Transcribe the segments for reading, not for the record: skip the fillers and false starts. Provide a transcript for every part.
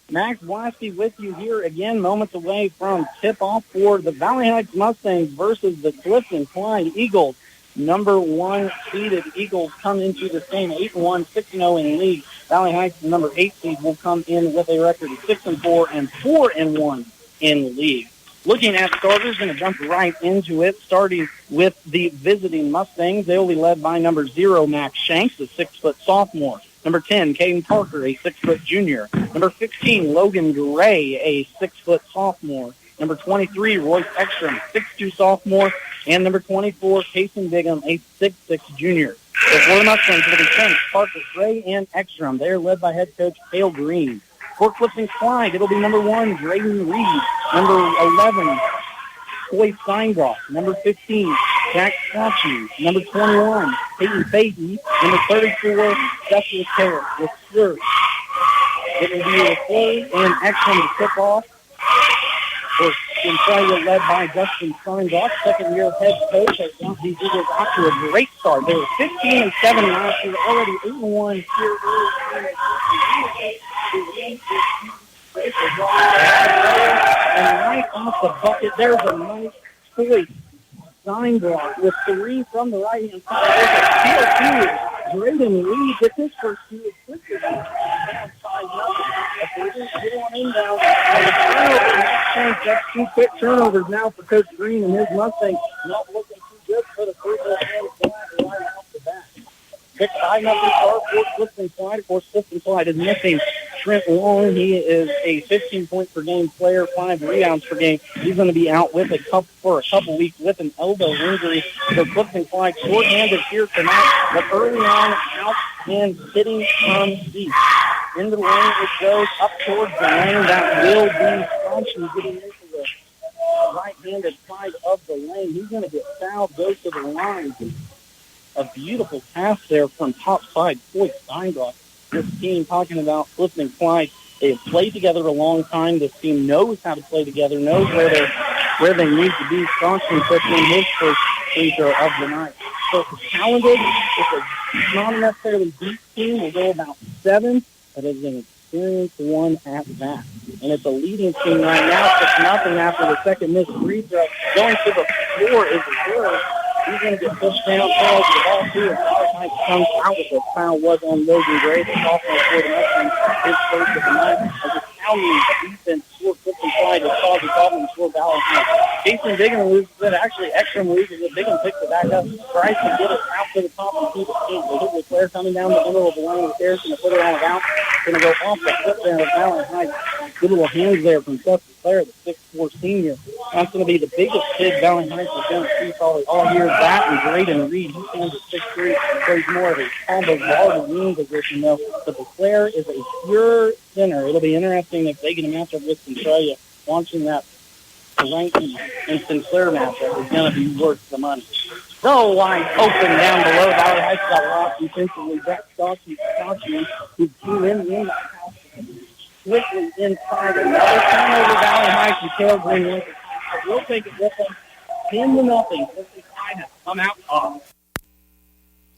Max Blasky with you here again, moments away from tip-off for the Valley Heights Mustangs versus the Clifton-Clyde Eagles. Number 1 seeded Eagles come into this game 8-1, 6-0 in league. Valley Heights, the number 8 seed, will come in with a record of 6-4 and 4-1 in league. Looking at starters, going to jump right into it, starting with the visiting Mustangs. They will be led by number 0, Max Shanks, a 6-foot sophomore. Number 10, Caden Parker, a 6-foot junior. Number 15, Logan Gray, a 6-foot sophomore. Number 23, Royce Ekstrom, 6'2 sophomore. And number 24, Payson Bigham, a 6'6 junior. The for the Mustangs will be Shanks, Parker, Gray, and Ekstrom. They are led by head coach Cale Green. For Clifton-Clyde, it'll be number 1, Drayden Reed. Number 11, Coy Steingroff. Number 15, Jack Scotchy. Number 21, Peyton Fahey. Number 34, Cecily Carrot. With Slur. It will be a Slur and Ekstrom to tip off. For Centralia, led by Justin Steingroff, second-year head coach, has got these Eagles out to a great start. They were 15-7 last year, already 8-1 here early. And right off the bucket, there's a nice choice. Steingroff with 3 from the right-hand side. There's a steal, too. Drayden Reed with his first steal. That's 2 quick turnovers now for Coach Green and his Mustangs. Not looking too good for the first right off the bat. 6-5 start for Clifton-Clyde. Of course, Clifton-Clyde is missing Trent Long. He is a 15-point per game player, 5 rebounds per game. He's going to be out with for a couple weeks with an elbow injury. So Clifton-Clyde short-handed here tonight, but early on out and sitting from deep. Into the lane it goes, up towards the lane. That will be Thompson getting into the right-handed side of the lane. He's going to get fouled, goes to the line. A beautiful pass there from top side, Coy Steingroff. This team, talking about Clifton-Clyde, they've played together a long time. This team knows how to play together, knows where they need to be. Thompson puts in his first free throw of the night. So it's talented. It's not a necessarily deep team. We'll go about 7. But it's an experienced one at that. And it's a leading team right now, 6-0 after the second missed free throw. Going to the floor is Fleur. He's going to get pushed down, falls the ball too, and Valley comes out with a foul. Was on Logan Gray, the sophomore for the Mustangs, his first of the night. As the county defense for Clifton-Clyde has caused a problem for Valley Heights. Jason Bigham loses it. Actually, Ekstrom loses it. Bigham picks it back up, tries to get it out to the top and keep it in. They hit with Claire coming down the middle of the lane. Claire's going to put it on out. Going to go off the foot there of Valley Heights. Good little hands there from Seth Claire, the 6'4 senior. That's going to be the biggest kid Valley Heights is going to see probably all year. That and Drayden Reed. He stands at 6'3", plays more of a combo guard wing position, though. But the Claire is a pure center. It'll be interesting if they get a matchup with Centralia. Watching that Rankin and Sinclair matchup is going to be worth the money. So wide open down below. Valley Heights got lost defensively. Jack Scotchy, who came in the house quickly inside. Another turnover, Valley Heights, and Cale Green. We'll take it with them. 10-0. Clifton-Clyde has come out off.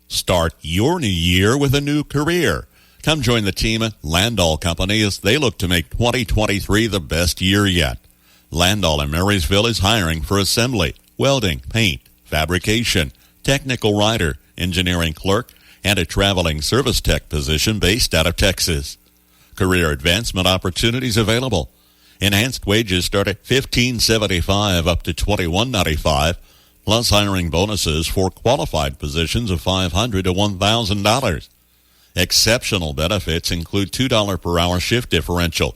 Start your new year with a new career. Come join the team at Landall Company as they look to make 2023 the best year yet. Landall in Marysville is hiring for assembly, welding, paint, fabrication, technical writer, engineering clerk, and a traveling service tech position based out of Texas. Career advancement opportunities available. Enhanced wages start at $15.75 up to $21.95, plus hiring bonuses for qualified positions of $500 to $1,000. Exceptional benefits include $2 per hour shift differential,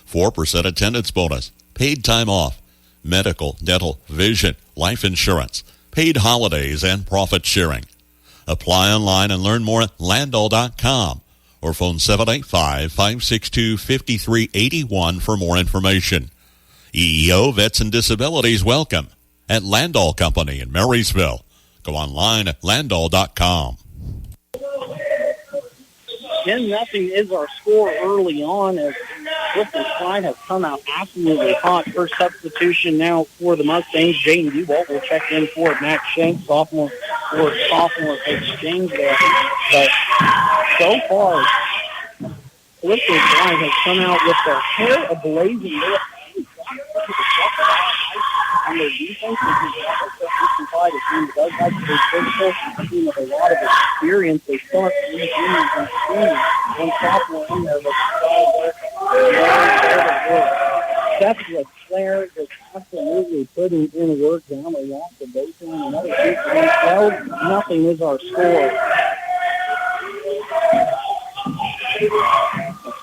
4% attendance bonus, paid time off, medical, dental, vision, life insurance, paid holidays, and profit sharing. Apply online and learn more at Landall.com or phone 785-562-5381 for more information. EEO Vets and Disabilities welcome at Landall Company in Marysville. Go online at Landall.com. 10-0 is our score early on as Clifton-Clyde has come out absolutely hot. First substitution now for the Mustangs. Jaden Dewalt will check in for Max Shanks, sophomore exchange there. But so far Clifton-Clyde has come out with their hair ablazing. On their defense, Clifton-Clyde is a team that does have to be physical, a team with a lot of experience. They start three juniors and seniors, one sophomore in there, but Seth Leclerc is absolutely putting in work down along the baseline. Another shoot for 12. Nothing is our score.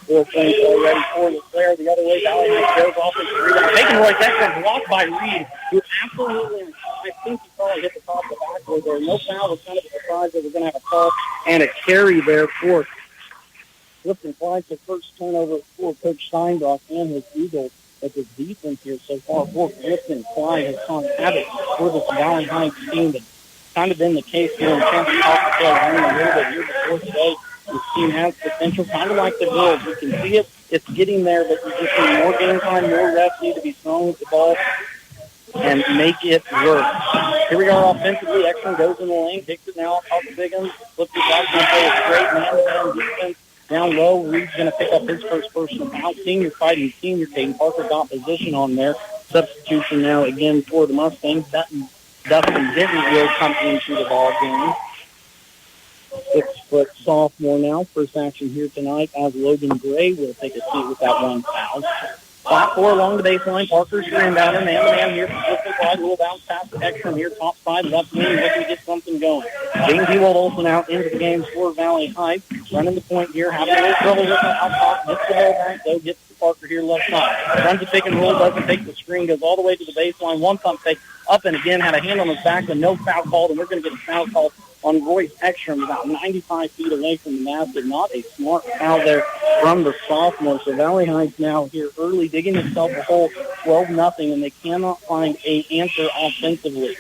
4 points already for Leclerc. The other way, Valley Heights goes off into the rebound. Taking Roy's extra blocked by Reed, who absolutely, I think he probably hit the top of the backboard there. No foul was kind of a surprise that we're going to have a call and a carry there for Clifton-Clyde. The first turnover for Coach Steinbach and his Eagles. But the defense here so far for Clifton-Clyde has caused havoc for this Valley Heights team. That's kind of been the case here in Kansas City a little bit here before today. This team has potential, kind of like the girls. You can see it. It's getting there, but you just need more game time, more refs need to be strong with the ball and make it work. Here we are offensively. Exton goes in the lane, takes it now off the big one, flips it back, going to play a straight man-to-man defense. Down low, Reed's going to pick up his first personal foul. Senior fighting senior. Caden Parker got position on there. Substitution now again for the Mustangs. Dustin Denton will come into the ball game. 6-foot sophomore now. First action here tonight as Logan Gray will take a seat with that one foul. Flat 4 along the baseline. Parker's your inbounder. Man-to-man here from Clifton-Clyde. Little bounce pass to Ekstrom here. Top side, left wing, looking to get something going. James Ewald Olsen out into the game for Valley Heights. Running the point here. Having a little trouble with it out top. Gets the ball back, though. Gets to Parker here left side. Runs a pick and roll. Doesn't take the screen. Goes all the way to the baseline. One pump fake. Up and again. Had a hand on his back, but no foul called. And we're going to get a foul called on Royce Ekstrom, about 95 feet away from the basket. Not a smart foul there from the sophomore. So Valley Heights now here early, digging itself a hole, 12-0, and they cannot find an answer offensively.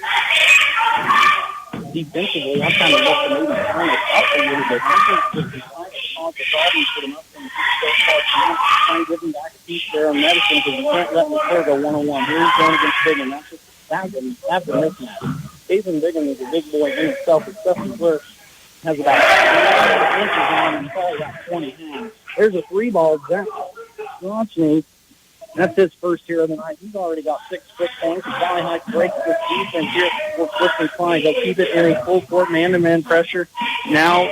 Defensively, I'm kind of looking maybe turn it up a little bit. I think the cause the problems for the Mustangs. Trying to give them back a piece there on medicine because you can't let Leclerc go one-on-one. Here he's going against Bigham. That's a mismatch. Jason Bigham is a big boy in itself, but Seth Leclerc has about 20 inches on him and probably about 20 hands. There's a 3-ball. Zach Strachny, that's his first here of the night. He's already got 6 quick points. Valley Heights breaks this defense here for Clifton-Clyde. They'll keep it in a full court man-to-man pressure. Now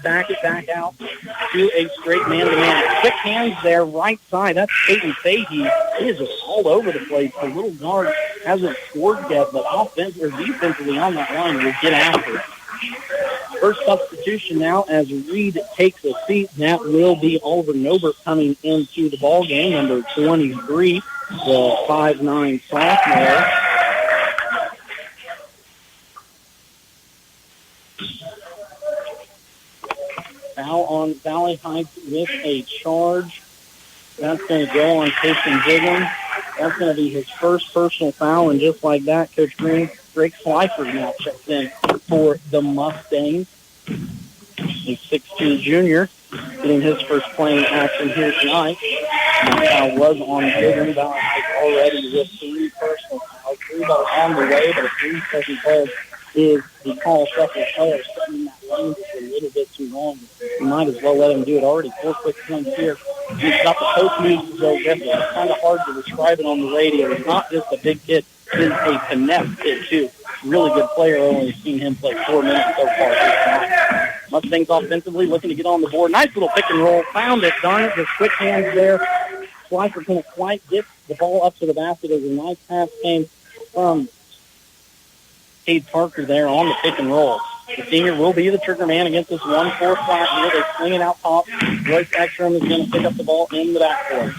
back it back out to a straight man-to-man. Quick hands there, right side. That's Peyton Fahey. He is just all over the place. The little guard hasn't scored yet, but defensively on that line will get after it. First substitution now as Reed takes a seat. That will be Oliver Nobert coming into the ball game, number 23, the 5'9" sophomore. Foul on Valley Heights with a charge. That's going to go on Casey Bigham. That's going to be his first personal foul, and just like that, Coach Greg Schleifer now checks in for the Mustangs. He's 6'2" junior, getting his first playing action here tonight. That foul was on Bigham. Valley Heights already with 3 personal fouls. 3 balls on the way, but a 3-second call is the call. Second player sitting in that lane just a little bit too long. You might as well let him do it. Already 4 quick points here. He's got the post moves to go with it. It's kind of hard to describe it on the radio. He's not just a big kid. He's a finesse kid, too. Really good player. I've only seen him play 4 minutes so far this time. Mustangs offensively looking to get on the board. Nice little pick and roll. Found it. Darn it. Just quick hands there. Schleifer couldn't quite get the ball up to the basket as a nice pass came from Cade Parker there on the pick and roll. The senior will be the trigger man against this 1-4 flat here. They swing it out top. Royce Ekstrom is going to pick up the ball in the backcourt.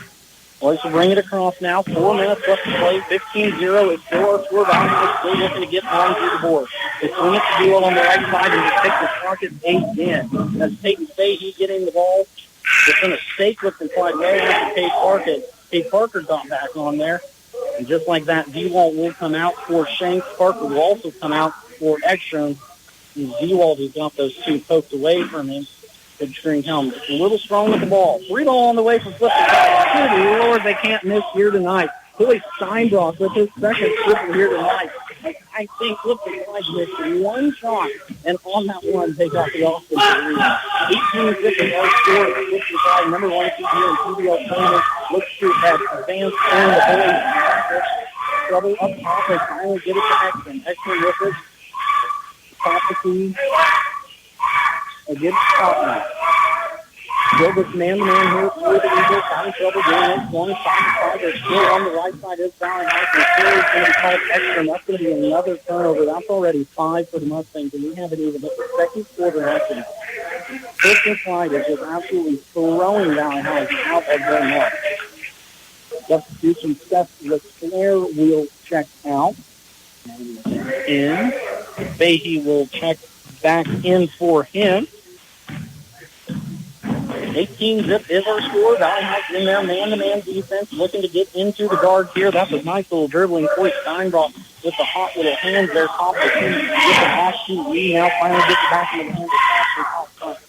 Royce will bring it across now. 4 minutes left to play. 15-0 is still our score. Valley Heights still looking to get onto the board. They swing it to Duo on the right side and just pick the pocket 8 in. That's Peyton Fahey getting the ball. It's going to stay Clifton-Clyde right after Cade Parker. Cade Parker got back on there. And just like that, D-Wall will come out for Shanks. Parker will also come out for Ekstrom. D-Wall has got those 2 poked away from him. Good string helmet. A little strong with the ball. 3-ball on the way from Clifton-Clyde. Good Lord, they can't miss here tonight. Billy Steinbrock with his second triple here tonight. I think Clifton-Clyde missed one shot, and on that one, they got the offensive rebound. 18-6 is our score. Clifton-Clyde, number 1 seed here in TVL tournament, looks to have advanced in the boys. Trouble up top and finally get it to Exton. Exton with it. Top the key. A good shot now. Gilbert's man-to-man here for the Eagles. Having trouble doing it. Going to side. They're still on the right side. Is Valley High. And Carey's going to be called extra. That's going to be another turnover. That's already 5 for the Mustangs, and we haven't even hit the second quarter action. Clifton-Clyde is just absolutely throwing Valley High out of their net. Substitution, Seth LeClaire will check out. In. Fahey will check back in for him. 18-zip is our score. Valley High in there, man-to-man defense, looking to get into the guard here. That's a nice little dribbling point. Steinbrock with the hot little hands there, top of the team, with the pass to Lee. Now finally gets it back into the hands of top front.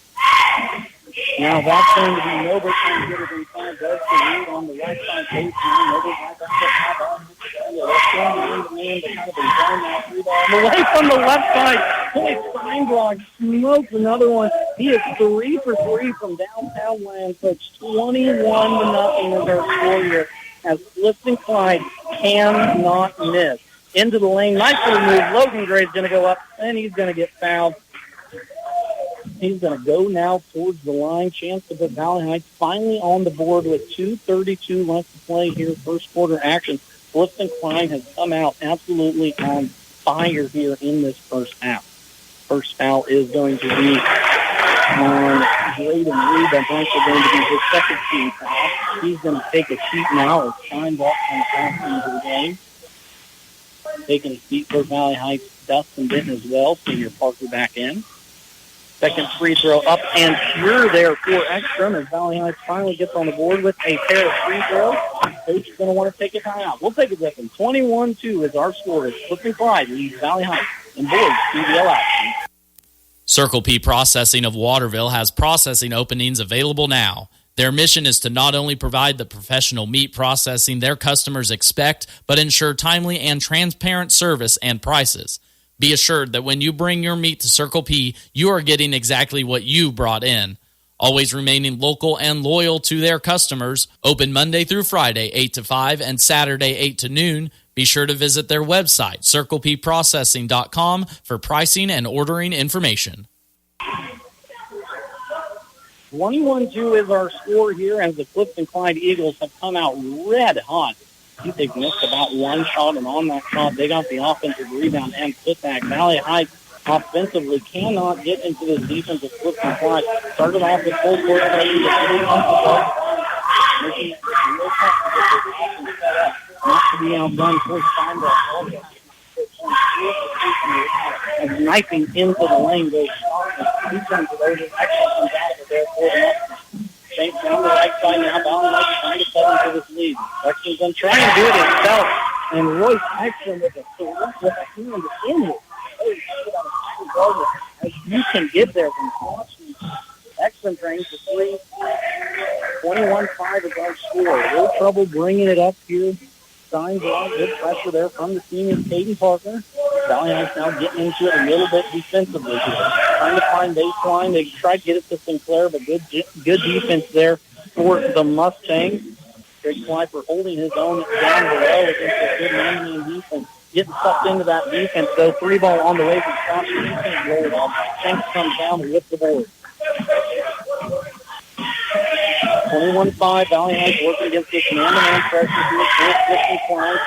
Now that's going to be Noble trying to get it inside. Does the lead on the right side baseline. Noble right back to top on. That's going to man to kind of be down now. 3-ball away from the left side. Boy, Steinbrock smokes another one. He is 3 for 3 from downtown land. So it's 21-0 is our score here as Clifton-Clyde cannot miss. Into the lane. Nice little move. Logan Gray's going to go up, and he's going to get fouled. He's going to go now towards the line. Chance to put Valley Heights finally on the board with 2:32 left to play here. First quarter action. Clifton-Clyde has come out absolutely on fire here in this first half. First foul is going to be on Braden Reed. That's also going to be his second team foul. He's going to take a seat now as Steinbach comes back into the game. Taking a seat for Valley Heights, Dustin Benton as well. Senior Parker back in. Second free throw up and pure there for Ekstrom as Valley Heights finally gets on the board with a pair of free throws. Coach is going to want to take a timeout. We'll take it with him. 21-2 is our score. Clifton-Clyde leads Valley Heights in boys TVL action. Circle P Processing of Waterville has processing openings available now. Their mission is to not only provide the professional meat processing their customers expect, but ensure timely and transparent service and prices. Be assured that when you bring your meat to Circle P, you are getting exactly what you brought in. Always remaining local and loyal to their customers, open Monday through Friday, 8 to 5, and Saturday, 8 to noon. Be sure to visit their website, circlepprocessing.com, for pricing and ordering information. 21-2 is our score here as the Clifton-Clyde Eagles have come out red hot. I think they've missed about one shot, and on that shot, they got the offensive rebound and putback. Valley Heights offensively cannot get into this defense of Clifton-Clyde. Started off with full court pressure, not to be outdone for Steinbach. And knifing into the lane goes he turns it over. Actually comes out of there for the Saints down the right side now. Valley Heights trying to set into this lead. Exton's going to try and do it himself. And Royce Exton with a hand in it. As you can get there from watching Exton trains for 3. 21-5 is our score. A little trouble bringing it up here. Steinbach, good pressure there from the senior Caden Parker. Valley Heights now getting into it a little bit defensively here. Trying to find baseline. They tried to get it to Sinclair, but good defense there for the Mustangs. Greg Schleifer holding his own down below against a good man-to-man defense. Getting sucked into that defense, though. 3-ball on the way from Scott. He can't roll it off. Shanks comes down and whips the board. 21-5, Valley Heights working against this man-to-man pressure here. Clifton-Clyde.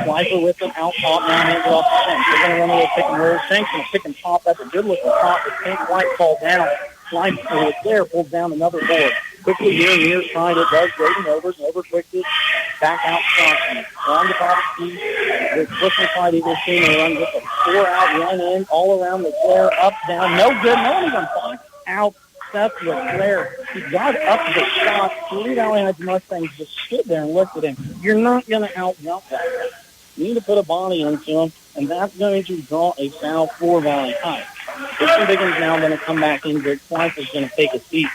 Schleifer with them out top now, hands it off to Shanks. They're going to run a little pick and roll. Shanks going to pick and pop. That's a good-looking pop, but can't quite fall down. Schleifer pulls down another board. Quickly here, near side, it does. Graydon over quickly. Back out Johnson. On the top of the key. The Clifton-Clyde Eagles team will run just a 4-out run in, all around the flare, up, down. No good. No one even boxed out Seth LeClaire. He got up the shot. 3 Valley Heights Mustangs just stood there and looked at him. You're not going to out-jump that guy. You need to put a body into him, and that's going to draw a foul for Valley Heights. Christian Biggins now going to come back in. Greg Schleifer is going to take a seat.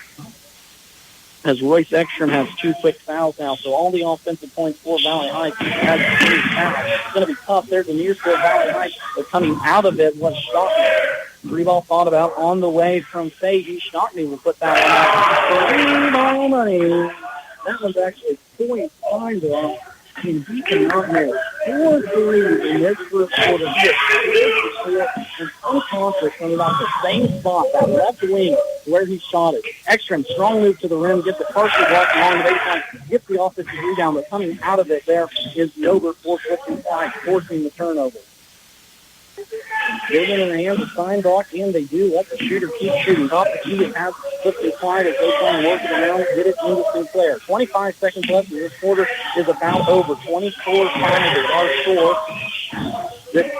as Royce Ekstrom has 2 quick fouls now. So all the offensive points for Valley Heights has 3 fouls. It's going to be tough there. The near side Valley Heights, but coming out of it was Stockton. 3-ball thought about on the way from Fahey. Stockton will put that one out. 3-ball money. That one's actually point find off. And he cannot miss. 4 threes in this first quarter here. And unconscious coming off the same spot, that left wing where he shot it. Ekstrom, strong move to the rim, gets the partial block along the baseline, gets the offensive rebound, but coming out of it there is Nober for Clifton-Clyde, forcing the turnover. Get it in the hands of Steinbach, and they do let the shooter keep shooting. Top the key, it has Clifton-Clyde as they try and work it around, get it into Sinclair. 25 seconds left, and this quarter is about over. 24 times is our score.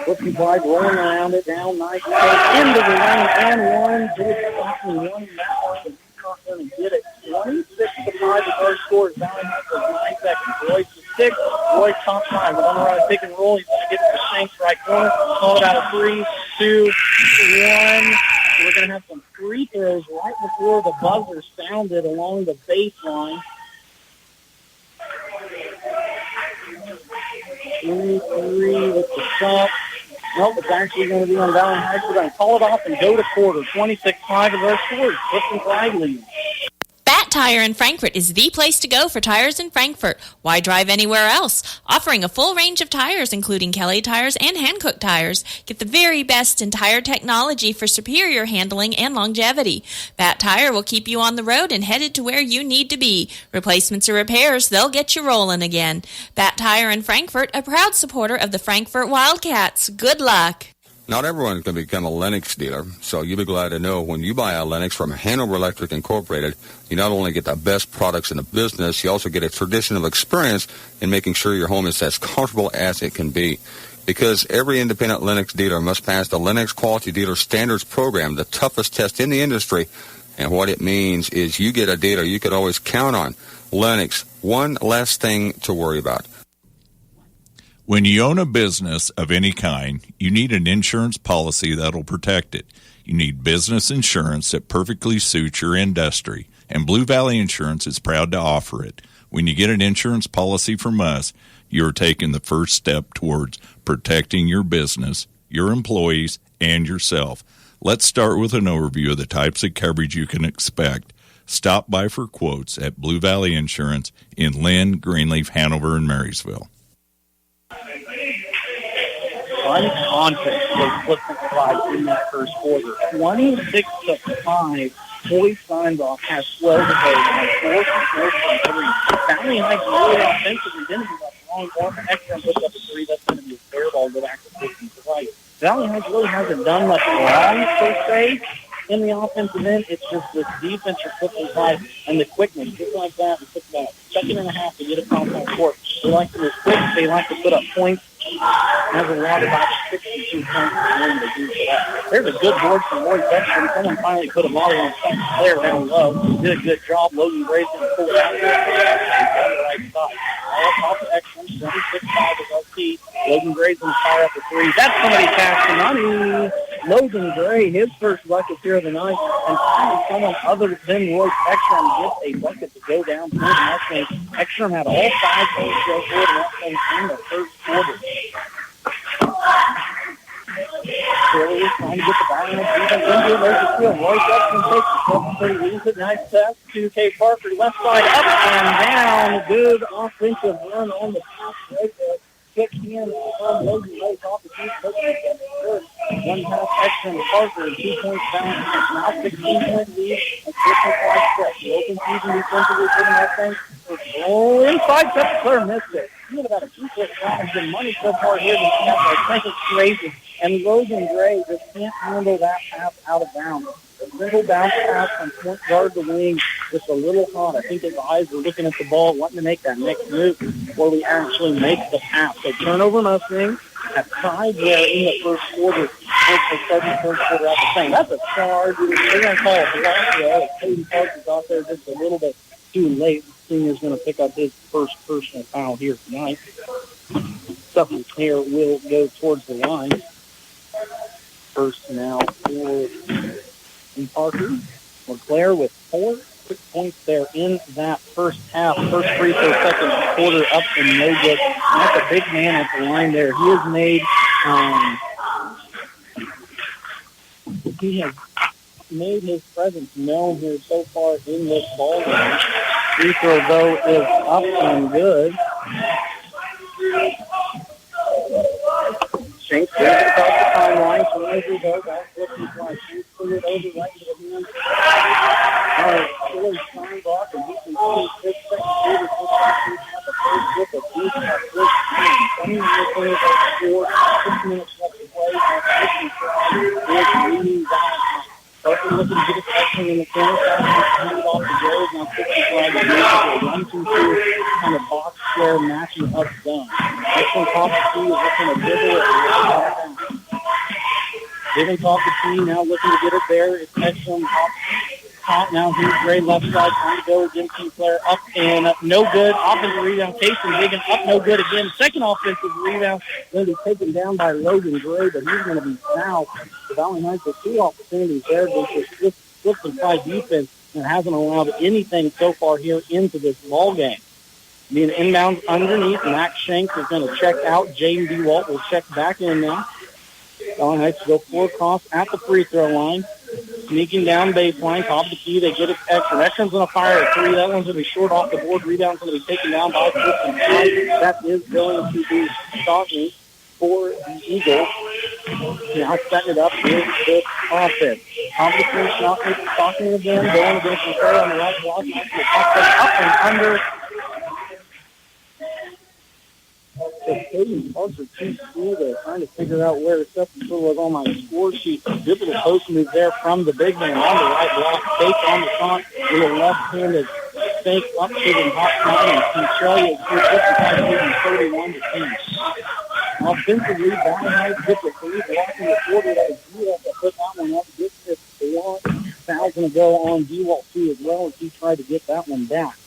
Clifton-Clyde rolling around it, down nice pace, into the lane, and one. Did it stop in one now, and he's not going to get it. 26-5 is our score. Valley Heights has 9 seconds. Royce is 6. Royce top 5. We're going to run a pick and roll. He's going to get to the Shanks right corner. Call it out of 3, 2, 1. We're going to have some free throws right before the buzzer sounded along the baseline. 3 with the shot. Nope, it's actually going to be on Valley Heights. We're going to call it off and go to quarter. 26-5 is our score. Clifton-Clyde leads. Bat Tire in Frankfort is the place to go for tires in Frankfort. Why drive anywhere else? Offering a full range of tires, including Kelly tires and Hankook tires. Get the very best in tire technology for superior handling and longevity. Bat Tire will keep you on the road and headed to where you need to be. Replacements or repairs, they'll get you rolling again. Bat Tire in Frankfort, a proud supporter of the Frankfort Wildcats. Good luck. Not everyone's going to become a Lennox dealer, so you'll be glad to know when you buy a Lennox from Hanover Electric Incorporated, you not only get the best products in the business, you also get a traditional experience in making sure your home is as comfortable as it can be. Because every independent Lennox dealer must pass the Lennox Quality Dealer Standards Program, the toughest test in the industry. And what it means is you get a dealer you could always count on. Lennox, one less thing to worry about. When you own a business of any kind, you need an insurance policy that'll protect it. You need business insurance that perfectly suits your industry, and Blue Valley Insurance is proud to offer it. When you get an insurance policy from us, you're taking the first step towards protecting your business, your employees, and yourself. Let's start with an overview of the types of coverage you can expect. Stop by for quotes at Blue Valley Insurance in Lynn, Greenleaf, Hanover, and Marysville. Unconscious was Clifton-Clyde in that first quarter. 26-5. Boy Steinbach has slowed the pace on 4 from 3. Valley Heights really offensively didn't give up long ball. Ekstrom puts up a 3. That's going to be a fair ball. Go back to Clifton-Clyde. Valley Heights really hasn't done much wrong per se in the offensive end. It's just this defense for Clifton-Clyde and the quickness. Just like that, it took about a second and a half to get across that court. They like to move quick. They like to put up points. Has a lot about 62 points when they do for that. There's a good board from Royce Ekstrom. Someone finally put a volley on second player down low. Did a good job. Logan Gray's going to pull it out there. The right side. All off to Ekstrom. 26-5 is LT. Logan Gray's going to fire up a 3. That's somebody cash the money. Logan Gray, his first bucket here of the night, and finally someone other than Royce Ekstrom gets a bucket to go down for the Mustangs. Ekstrom had all 5 points go for the Mustangs in the first quarter. Taylor trying to get the ball in the defense into it. There's the steal. Royce Ekstrom takes it. 7-3 leads it. Nice pass to K. Parker. Left side up and down. Good offensive run on the pass right there. Kick in from Logan Gray off the two. One pass Ekstrom to Parker. 2 points down. Now 16-point lead. And Clifton-Clyde stretch. The open season defensively for the Mustangs. Oh, inside St. Clair missed it. He had about a 2-foot shot. Has been money so far here. I think it's crazy. And Logan Gray just can't handle that pass out of bounds. A simple bounce pass from point guard to wing, just a little hot. I think his eyes were looking at the ball, wanting to make that next move before we actually make the pass. So turnover Mustangs have tied there in the first quarter. Starting first quarter out the same. That's a charge. They're going to call it block. Cody Parker's out there just a little bit too late. The senior's going to pick up his first personal foul here tonight. Sutton Claire will go towards the line. First now for Parker. LeClaire with 4. quick points there in that first half. First free throw, second quarter, up and no good. That's a big man at the line there. He has made his presence known here so far in this ball game. Free throw, though, is up and good. Shanks brings it across the timeline. So Andrew goes out, Clifton-Clyde. Shanks put it over right to the hand. Billy Steinbach, and he can see his second quarter at the first with a deep at first time. 20 minutes into the score, 6 minutes left to play, and Clifton-Clyde is leading down. Parker looking to get a section in the corner, hand it off to Jones. Now Clifton-Clyde is making a 1-2-2 kind of box square matching up zone. Next one, top of T is looking to dribble it. Giving off the tee, now looking to get it there. It's excellent top now. Here's Gray left side trying to go against Sinclair. Up and up, no good. Offensive rebound, Casey digging up, no good again. Second offensive rebound going to be taken down by Logan Gray, but he's going to be fouled. The Valley Knights have 2 opportunities there against this Clifton-Clyde defense and hasn't allowed anything so far here into this ball game. Being inbound underneath, Max Shanks is going to check out. Jaden DeWalt will check back in now. Valley Knights go 4 across at the free throw line. Sneaking down baseline, top of the key, they get it extra. Extra's going to fire a 3. That one's going to be short off the board. Rebound's going to be taken down by Clifton-Clyde. That is going to be Stockton for the Eagles. Now setting it up with this offense. Top of the key, Stockton again, going against the player on the right block. Up and under. So Caden Parker too slow there, trying to figure out where his substitute was on my score sheet. Good little post move there from the big man on the right block. Fake on the front with a left-handed fake up to the hot line. And Centralia is through 55-31-10. Offensively, Valley Knights gets a 3 blocking the quarter. That is DeWalt to put that one up. Gets this 4. Foul's going to go on DeWalt too as well as he tried to get that one back.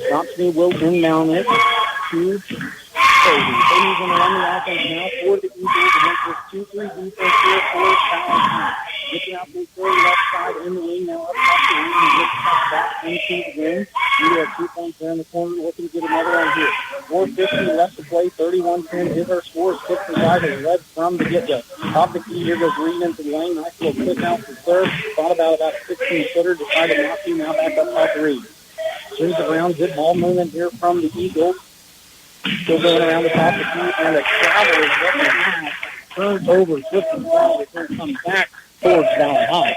Thompson will inbound it to Cody. Cody's going to run the offense now for the Eagles against this 2-3 defense here for Valley. Looking out the third left side in the wing now up top the wing and gets back into the game. We have 2 points there in the corner, looking to get another one here. 4:50 left to play, 31-10 is our score. Clifton-Clyde has led from the get-go. Top of the key, here goes Reed into the lane. Nice little quick out for third. Thought about a 16-footer, decided not to. Now back up top to Reed. Swings it around, good ball movement here from the Eagles. Still going around the top of the key, and the travel is looking now. Turns over, Clifton-Clyde, it's going to come back towards Valley High.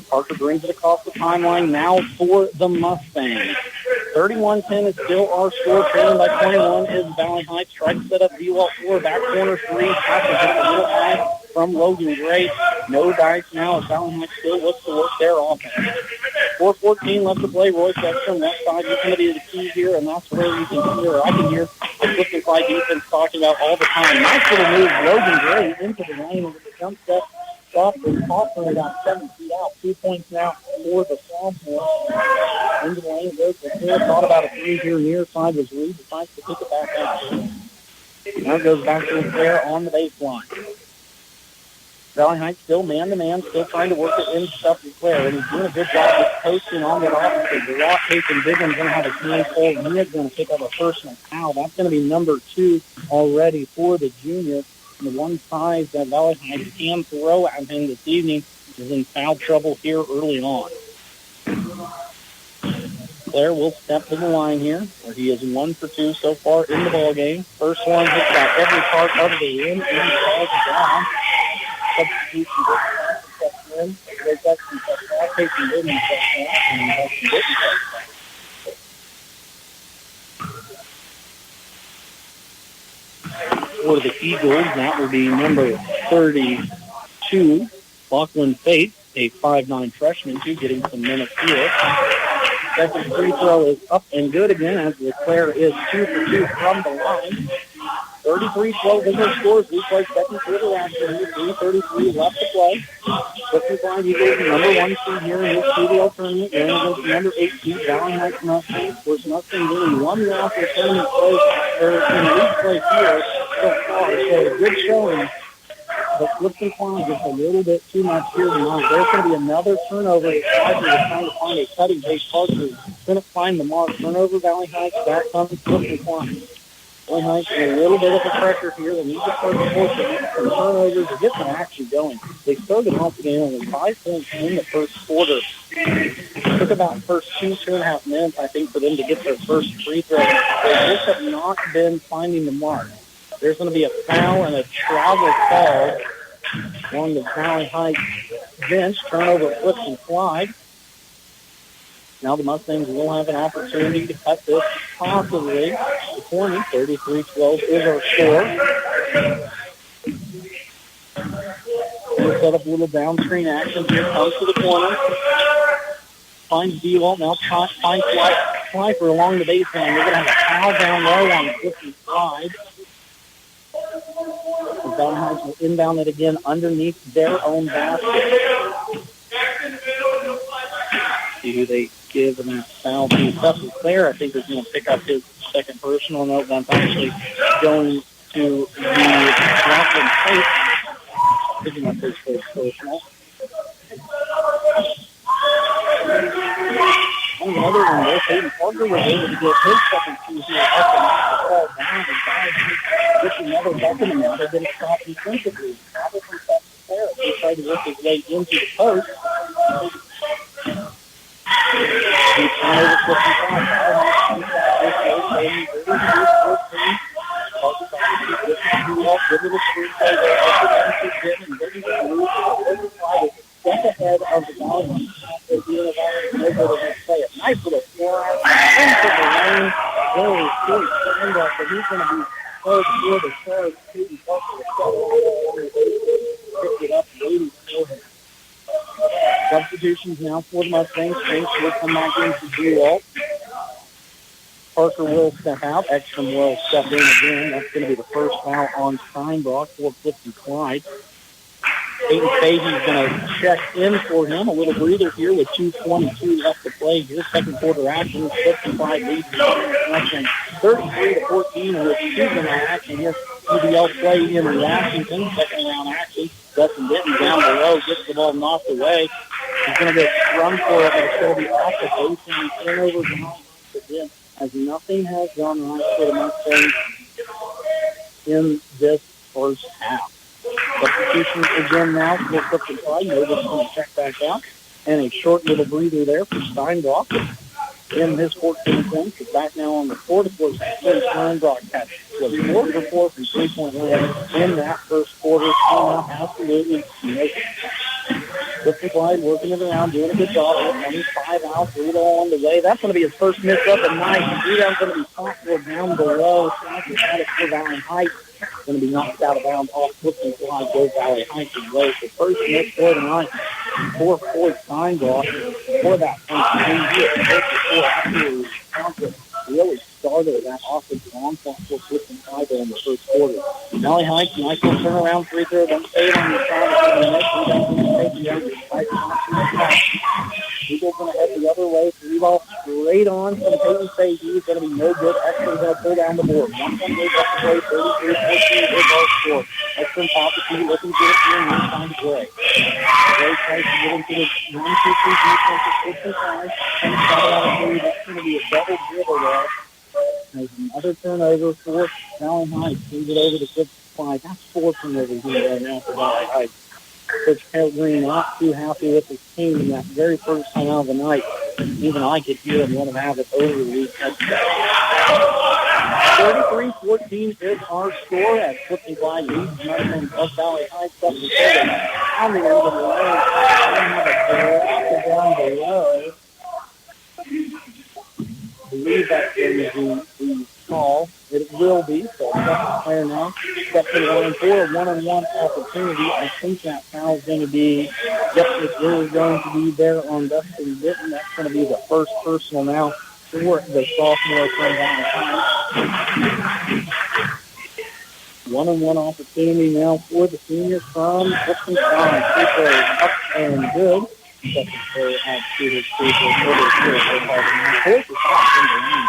Parker brings it across the timeline now for the Mustangs. 31-10 is still our score. Trailing by 21 is Valley Heights. Try to set up DeWalt 4. Back corner 3. Passes it a little high from Logan Gray. No dice now as Valley Heights still looks to work their offense. 4:14 left to play. Royce Ekstrom left side is going to be the key here, and that's where you can hear, or I can hear, the Clifton-Clyde defense talking about all the time. Nice little move. Logan Gray into the lane with the jump step. Softly offering about 7 feet out. 2 points now for the Sophomore. Into the lane goes the clear. Thought about a 3 here near side was Reed. Decides to pick it back out. Now it goes back to the player on the baseline. Valley Heights still man-to-man, still trying to work it in stuff to Claire, and he's doing a good job of posting on that offense. The rock Casey Bigham's going to have his hands full, and he is going to pick up a personal foul. That's going to be number 2 already for the junior. And the 1-5 that Valley Heights can throw at him this evening is in foul trouble here early on. Claire will step to the line here, where he is 1 for 2 so far in the ball game. First one hits out every part of the rim and falls down. Substitution steps in. There's Dustin steps out. Casey Whitman steps out. And Dustin Whitman steps out. For the Eagles, that will be number 32, Lachlan Faith, a 5'9" freshman, too, getting some minutes here. Second free throw is up and good again as Leclerc is 2 for 2 from the line. 33-12 is our scores. We play second quarter action here. 3:33 left to play. Clifton-Clyde Eagles, number 1 seed here in this TVL tournament. They're against the number 8 seed, Valley Heights Mustangs. Of course, Mustangs only one round for tournament play, or in league play here so far. So a good showing. But Clifton-Clyde just a little bit too much here tonight. There's going to be another turnover. Parker was trying to find a cutting base. Parker couldn't find the mark. Turnover, Valley Heights. Back comes Clifton-Clyde. Valley Heights in a little bit of a pressure here. They need to start to force some turnovers to get some action going. They started off the game with 5 points in the first quarter. It took about the first 2.5 minutes, I think, for them to get their first free throw. They just have not been finding the mark. There's going to be a foul and a travel call on the Valley Heights bench. Turnover Clifton-Clyde. Now the Mustangs will have an opportunity to cut this possibly to 20. 33-12 is our score. We'll set up a little down-screen action here. Comes to the corner. Finds D-Walt. Now finds Slifer along the baseline. We're going to have a foul down low on Clifton-Clyde. The Valley Heights will inbound it again underneath their own basket. See who they give in that foul to. Sutton Clare, I think, is going to pick up his second personal. No, that's actually going to the Rockland State, picking up his first personal. On the other one, though, Peyton Parker was able to get his second two here up and knock the ball down and gets another bucket, and now they're going to stop defensively. Travel from Sutton Clare. He tried to work his way into the post. He turned over 55. Good little screen play there. Step ahead of the ball. Nice little forearm into the lane. Very good stand-up, but he's going to be close for the third. Peyton Parker picked it up waiting for him. Substitutions now for the Mustangs. Spinks will come back into D-Walt. Parker will step out. Ekstrom will step in again. That's going to be the first foul on Steinbrock for Clifton-Clyde. Peyton Fahey's going to check in for him. A little breather here with 2:22 left to play here. Second quarter action. Clifton-Clyde leads 33-14 with 2 minutes action here. TVL play in Washington. Second round action. Dustin Denton down below. Gets the ball knocked away. He's going to get run for it, but it's going to be off the base and turnover behind again, as nothing has gone right for the Mustangs in this first half. Substitution again now for Clifton-Clyde. Nobody's going to check back out. And a short little breather there for Steinbrock. In his 14 points, is back now on the court. Of course, Steinbrock was 4 for 4 from 3-point land in that first quarter. Absolutely. Clifton-Clyde working it around, doing a good job. 25 out, 3 on the way. That's going to be his first miss up at night. 3 down going to be popped down below. Slifer had it for Valley Heights. Going to be knocked out of bounds off Clifton-Clyde. Goes Valley Heights and goes. The first miss for the night for Floyd Steinbrock for that point. Really started that offensive onslaught for Clifton-Clyde in the first quarter. Valley Heights, nice little turnaround free throw. Don't stay on the side of the net. Eagles going to head the other way. 3 ball straight on from Peyton Fahey. It's going to be no good. Extra going to pull down the board. 1 point goes up to play. 33-14 is our score. Extra top of 2. Looking good here and time to play. Gray tries to get into the 1-2-3 defense of Clifton-Clyde. And shot out of 3. That's going to be a double dribble there. There's another turnover for Valley Heights. Moves it over to Clifton-Clyde. That's 4 turnovers here right now for Valley Heights. Coach Harold Green not too happy with his team in that very first time out of the night. Even I could hear him want to have it over the weekend. 33-14 is our score as Clifton-Clyde leads Mustangs of Valley Heights up to 7. On the end of the lane, have a down below. I believe that's going to be the call. It will be. So second player now steps in the line for a one-on-one opportunity. I think that foul is going to be, yep, it is going to be there on Dustin Denton. That's going to be the first personal now for the sophomore from Valley Heights. 1-on-1 opportunity now for the senior from Clifton-Clyde. Free throw up and good. Second throw out to his free throw. Fourth is off in the lane.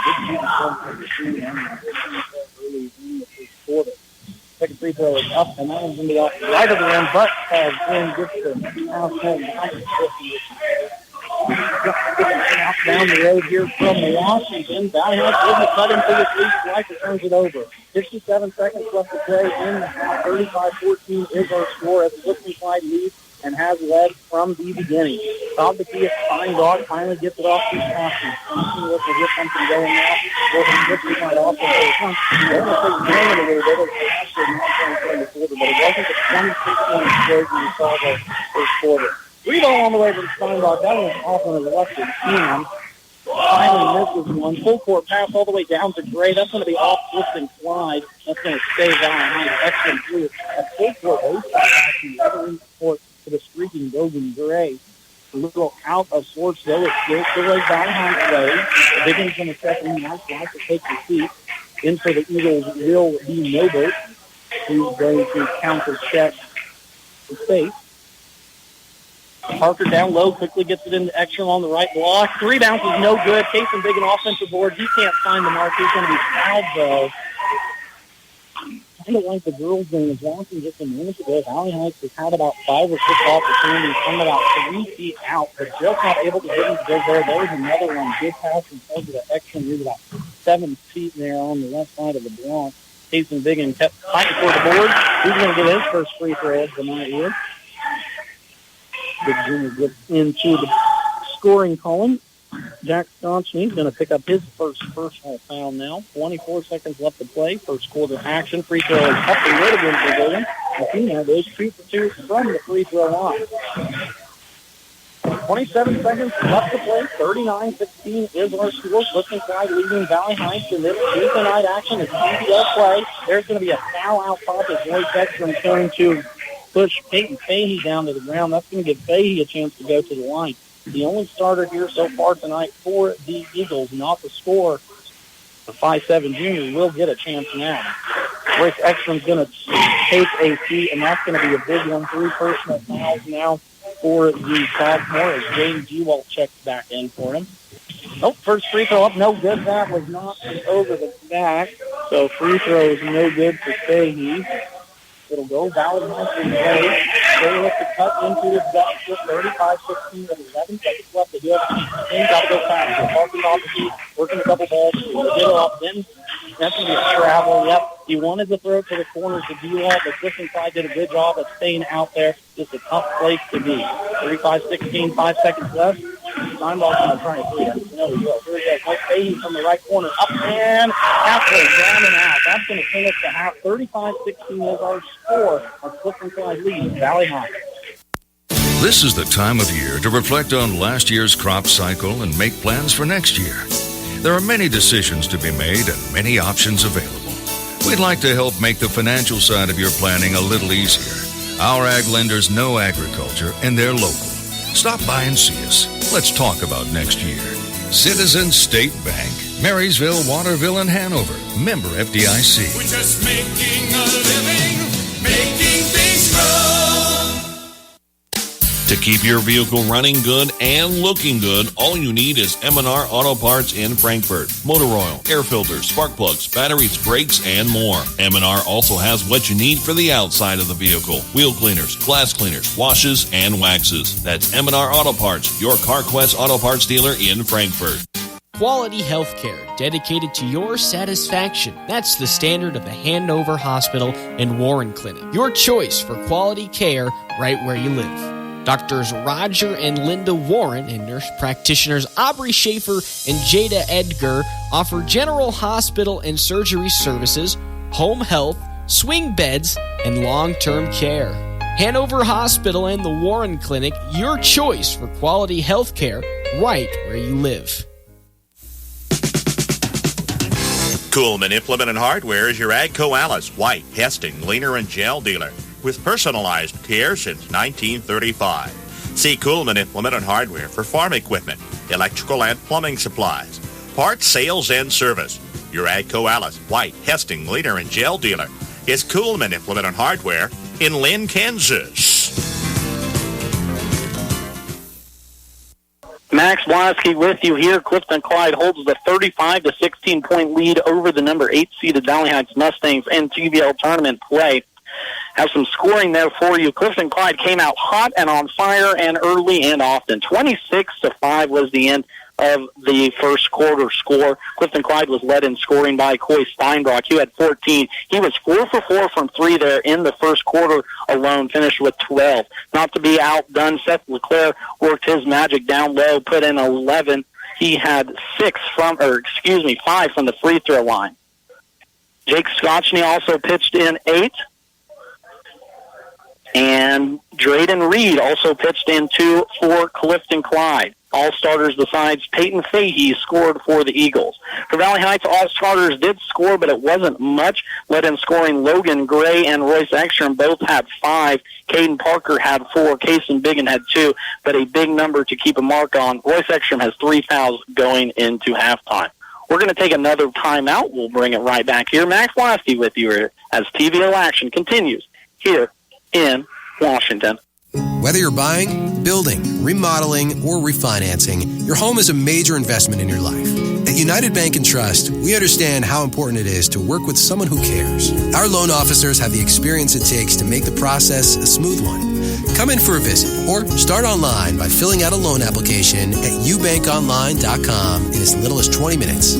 Good shooting from the senior early in the first quarter. Second free throw is up, and that one's going to be off the right of the rim, but Glenn gets the house home down the road here from Washington. Valley Heights doesn't cut into the three, Schleifer turns it over. 57 seconds left to play in the half. 35-14 is our score as the Clifton-Clyde leads and has led from the beginning. Bob the key at Steindog finally gets it off to Austin. Austin looks to get something going now. Clifton-Clyde also comes. They're going to take a little bit. It's actually not going to play the quarter, but it wasn't the 26-point explosion we saw the first quarter. Rebound on the way from Steindog. That was off on his left hand. Finally misses one. Full court pass all the way down to Gray. That's going to be off Clifton-Clyde. That's going to stay down. Excellent through it. At full court, the other end court to the streaking Gogan Gray. A little out of sorts, though. It's still right down Heights way. The big one's going to step in now. Wants to take the seat. In for the Eagles will be Noble, who's going to counter check the space. Parker down low, quickly gets it into Ekstrom on the right block. 3 bounces, no good. Casey Big, an offensive board. He can't find the mark. He's going to be fouled, though. Kind of like the girls' game was watching just a minute ago. Valley Heights has had about 5 or 6 opportunities from about 3 feet out, but just not able to get him to go there. There was another one. Good pass from over to Ekstrom. He was about 7 feet there on the left side of the block. Casey Big kept fighting for the board. He's going to get his first free throw of the night here. Big Junior gets into the scoring column. Jack Johnson, he's going to pick up his first personal foul now. 24 seconds left to play. First quarter action. Free throw is up and good against the building. Athena goes 2 for 2 from the free throw line. 27 seconds left to play. 39-16 is our score. Clifton-Clyde leading Valley Heights in this Tuesday night action. It's TVL play. There's going to be a foul out top as Roy Ekstrom going to push Peyton Fahey down to the ground. That's going to give Fahey a chance to go to the line. The only starter here so far tonight for the Eagles, not the scorer. The 5'7" junior will get a chance now. Royce Ekstrom's going to take a seat, and that's going to be a big one. 3 personal fouls now for the sophomore as James Ewald checks back in for him. Oh, first free throw up, no good. That was not over the back. So free throw is no good for Fahey. It'll go. Valley Heights in play. They have to cut into his gut for 35-16 with 11 seconds left. They do have to got to go fast. So Parker's off the feet, working a couple balls. He'll get it off. Then that's going to be a travel. Yep. He wanted to throw it to the corners to D-Wall, but Clifton-Clyde did a good job of staying out there. Just a tough place to be. 35-16, 5 seconds left. Steinbach's going to try and free it. No, he will. Here we go. Mike Fahey from the right corner. Up and halfway, down and out. That's going to finish us to half. 35-16 is our score. Our Clifton-Clyde lead, Valley Heights. This is the time of year to reflect on last year's crop cycle and make plans for next year. There are many decisions to be made and many options available. We'd like to help make the financial side of your planning a little easier. Our ag lenders know agriculture and they're local. Stop by and see us. Let's talk about next year. Citizens State Bank, Marysville, Waterville, and Hanover. Member FDIC. We're just making a living, making things grow. To keep your vehicle running good and looking good, all you need is M&R Auto Parts in Frankfort. Motor oil, air filters, spark plugs, batteries, brakes, and more. M&R also has what you need for the outside of the vehicle. Wheel cleaners, glass cleaners, washes, and waxes. That's M&R Auto Parts, your CarQuest Auto Parts dealer in Frankfort. Quality health care dedicated to your satisfaction. That's the standard of the Hanover Hospital and Warren Clinic. Your choice for quality care right where you live. Doctors Roger and Linda Warren and nurse practitioners Aubrey Schaefer and Jada Edgar offer general hospital and surgery services, home health, swing beds, and long-term care. Hanover Hospital and the Warren Clinic, your choice for quality health care right where you live. Coolman Implement and Hardware is your AGCO Alice, White, Hesting, Leaner, and Gel dealer with personalized care since 1935. See Coolman Implement and Hardware for farm equipment, electrical and plumbing supplies, parts, sales, and service. Your AGCO Alice, White, Hesting, Leaner, and Gel dealer is Coolman Implement and Hardware in Lynn, Kansas. Max Blasky with you here. Clifton-Clyde holds the 35 to 16 point lead over the number 8 seeded Valley Heights Mustangs in TVL tournament play. Have some scoring there for you. Clifton-Clyde came out hot and on fire and early and often. 26-5 was the end of the first quarter score. Clifton-Clyde was led in scoring by Coy Steinbrock. He had 14. He was 4 for 4 from 3 there in the first quarter alone, finished with 12. Not to be outdone, Seth LeClaire worked his magic down low, put in 11. He had 5 from the free throw line. Jake Scotchney also pitched in 8. And Drayden Reed also pitched in 2 for Clifton-Clyde. All starters besides Peyton Fahey scored for the Eagles. For Valley Heights, all starters did score, but it wasn't much. Led in scoring, Logan Gray and Royce Ekstrom both had 5. Caden Parker had 4. Kason Biggin had 2, but a big number to keep a mark on. Royce Ekstrom has 3 fouls going into halftime. We're going to take another timeout. We'll bring it right back here. Max Lasky with you as TVL action continues here in Washington. Whether you're buying, building, remodeling, or refinancing, your home is a major investment in your life. At United Bank and Trust, we understand how important it is to work with someone who cares. Our loan officers have the experience it takes to make the process a smooth one. Come in for a visit or start online by filling out a loan application at ubankonline.com in as little as 20 minutes.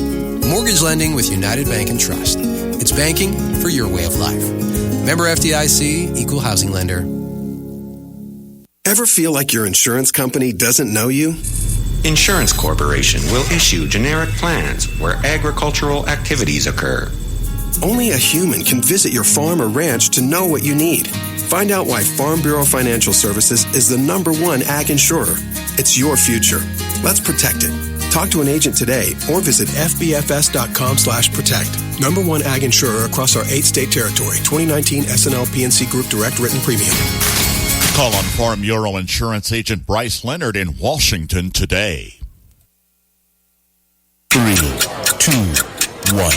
Mortgage lending with United Bank and Trust. It's banking for your way of life. Member FDIC, Equal Housing Lender. Ever feel like your insurance company doesn't know you? Insurance Corporation will issue generic plans where agricultural activities occur. Only a human can visit your farm or ranch to know what you need. Find out why Farm Bureau Financial Services is the #1 ag insurer. It's your future. Let's protect it. Talk to an agent today or visit fbfs.com/protect. #1 ag insurer across our 8-state territory. 2019 SNL PNC Group Direct Written Premium. Call on Farm Bureau Insurance Agent Bryce Leonard in Washington today. 3, 2, 1.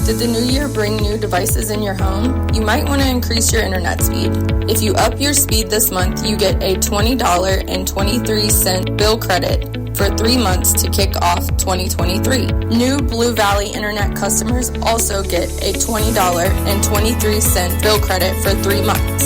Did the new year bring new devices in your home? You might want to increase your internet speed. If you up your speed this month, you get a $20.23 bill credit for 3 months to kick off 2023. New Blue Valley Internet customers also get a $20.23 bill credit for 3 months.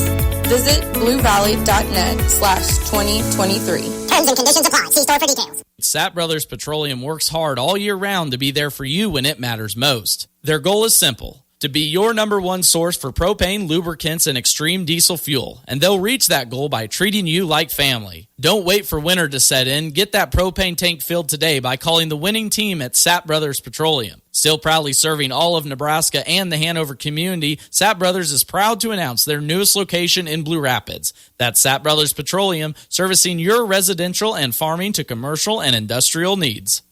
Visit bluevalley.net/2023. Terms and conditions apply. See store for details. Sapp Brothers Petroleum works hard all year round to be there for you when it matters most. Their goal is simple: to be your #1 source for propane, lubricants, and extreme diesel fuel. And they'll reach that goal by treating you like family. Don't wait for winter to set in. Get that propane tank filled today by calling the winning team at Sapp Brothers Petroleum. Still proudly serving all of Nebraska and the Hanover community, Sapp Brothers is proud to announce their newest location in Blue Rapids. That's Sapp Brothers Petroleum, servicing your residential and farming to commercial and industrial needs.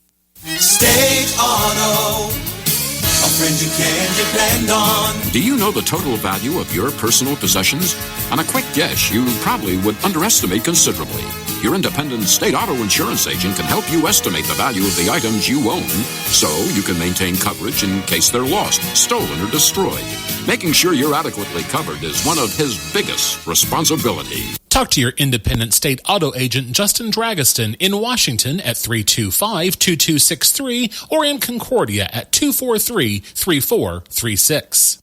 State Auto, a friend you can depend on. Do you know the total value of your personal possessions? On a quick guess, you probably would underestimate considerably. Your independent state auto insurance agent can help you estimate the value of the items you own so you can maintain coverage in case they're lost, stolen, or destroyed. Making sure you're adequately covered is one of his biggest responsibilities. Talk to your independent state auto agent, Justin Dragiston, in Washington at 325-2263 or in Concordia at 243-3436.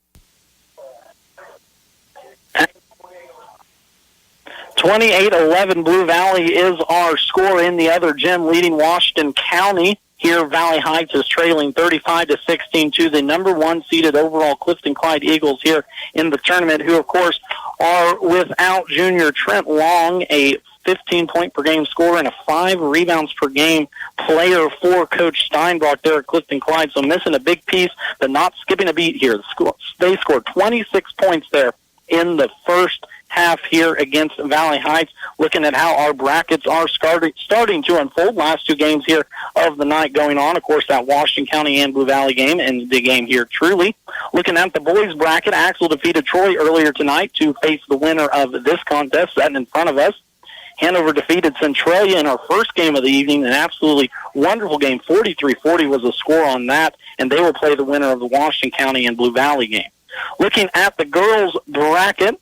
28-11 Blue Valley is our score in the other gym, leading Washington County. Here, Valley Heights is trailing 35-16 to the #1 seeded overall Clifton-Clyde Eagles here in the tournament, who, of course, are without junior Trent Long, a 15-point-per-game scorer and a 5 rebounds per game player for Coach Steinbrock there at Clifton-Clyde. So missing a big piece, but not skipping a beat here. They scored 26 points there in the first half here against Valley Heights. Looking at how our brackets are starting to unfold. Last 2 games here of the night going on. Of course, that Washington County and Blue Valley game and the game here truly. Looking at the boys bracket, Axel defeated Troy earlier tonight to face the winner of this contest, sitting in front of us. Hanover defeated Centralia in our first game of the evening and absolutely wonderful game. 43-40 was the score on that, and they will play the winner of the Washington County and Blue Valley game. Looking at the girls' bracket,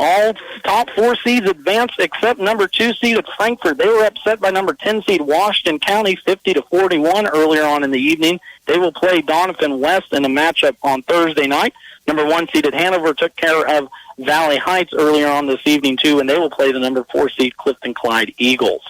all top 4 seeds advanced except number 2 seed Frankfort. They were upset by number 10 seed Washington County 50-41 earlier on in the evening. They will play Donovan West in a matchup on Thursday night. Number 1 seeded Hanover took care of Valley Heights earlier on this evening too, and they will play the number 4 seed Clifton-Clyde Eagles.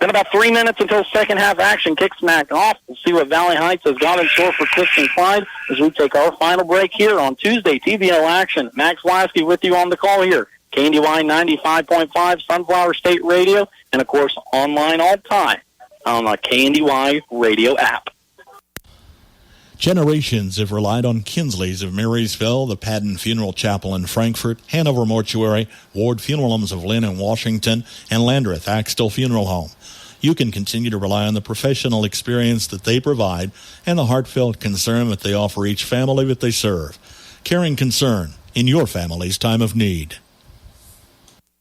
Then about 3 minutes until second half action kicks back off. We'll see what Valley Heights has got in store for Clifton-Clyde as we take our final break here on Tuesday TVL Action. Max Lasky with you on the call here. KNDY 95.5 Sunflower State Radio, and of course online all the time on the KNDY radio app. Generations have relied on Kinsley's of Marysville, the Padden Funeral Chapel in Frankfort, Hanover Mortuary, Ward Funeral Homes of Lynn and Washington, and Landreth Axtell Funeral Home. You can continue to rely on the professional experience that they provide and the heartfelt concern that they offer each family that they serve. Caring concern in your family's time of need.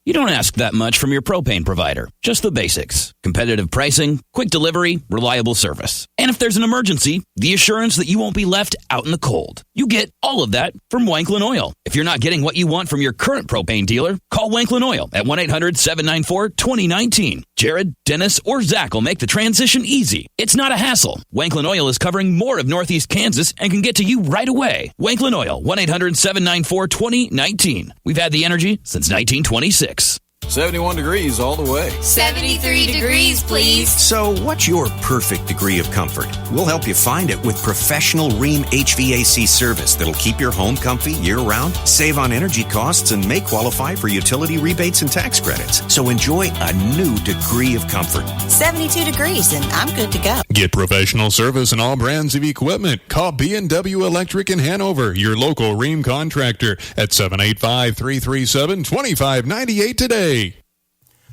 You don't ask that much from your propane provider. Just the basics. Competitive pricing, quick delivery, reliable service. And if there's an emergency, the assurance that you won't be left out in the cold. You get all of that from Wanklin Oil. If you're not getting what you want from your current propane dealer, call Wanklin Oil at 1-800-794-2019. Jared, Dennis, or Zach will make the transition easy. It's not a hassle. Wanklin Oil is covering more of Northeast Kansas and can get to you right away. Wanklin Oil, 1-800-794-2019. We've had the energy since 1926. 71 degrees all the way. 73 degrees, please. So what's your perfect degree of comfort? We'll help you find it with professional Rheem HVAC service that'll keep your home comfy year-round, save on energy costs, and may qualify for utility rebates and tax credits. So enjoy a new degree of comfort. 72 degrees, and I'm good to go. Get professional service in all brands of equipment. Call B&W Electric in Hanover, your local Rheem contractor, at 785-337-2598 today.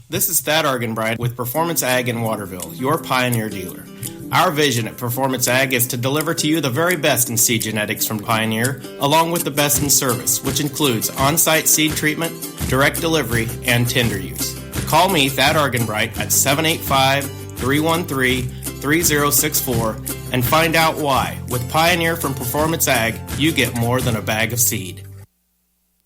This is Thad Argenbride with Performance Ag in Waterville, your Pioneer dealer. Our vision at Performance Ag is to deliver to you the very best in seed genetics from Pioneer, along with the best in service, which includes on-site seed treatment, direct delivery, and tender use. Call me, Thad Argenbright, at 785-313-3064 and find out why. With Pioneer from Performance Ag, you get more than a bag of seed.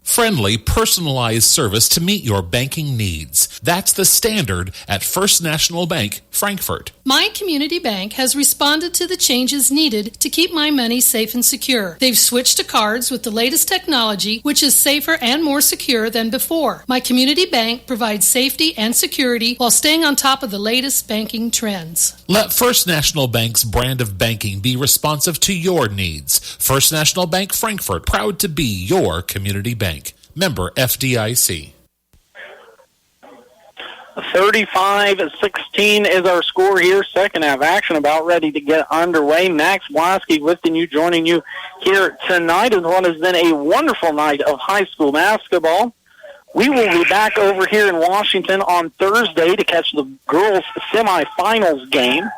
Friendly, personalized service to meet your banking needs. That's the standard at First National Bank, Frankfort. My community bank has responded to the changes needed to keep my money safe and secure. They've switched to cards with the latest technology, which is safer and more secure than before. My community bank provides safety and security while staying on top of the latest banking trends. Let First National Bank's brand of banking be responsive to your needs. First National Bank, Frankfort, proud to be your community bank. Member FDIC. 35-16 is our score here. Second half action about ready to get underway. Max Blasky with you, joining you here tonight in what has been a wonderful night of high school basketball. We will be back over here in Washington on Thursday to catch the girls' semifinals game.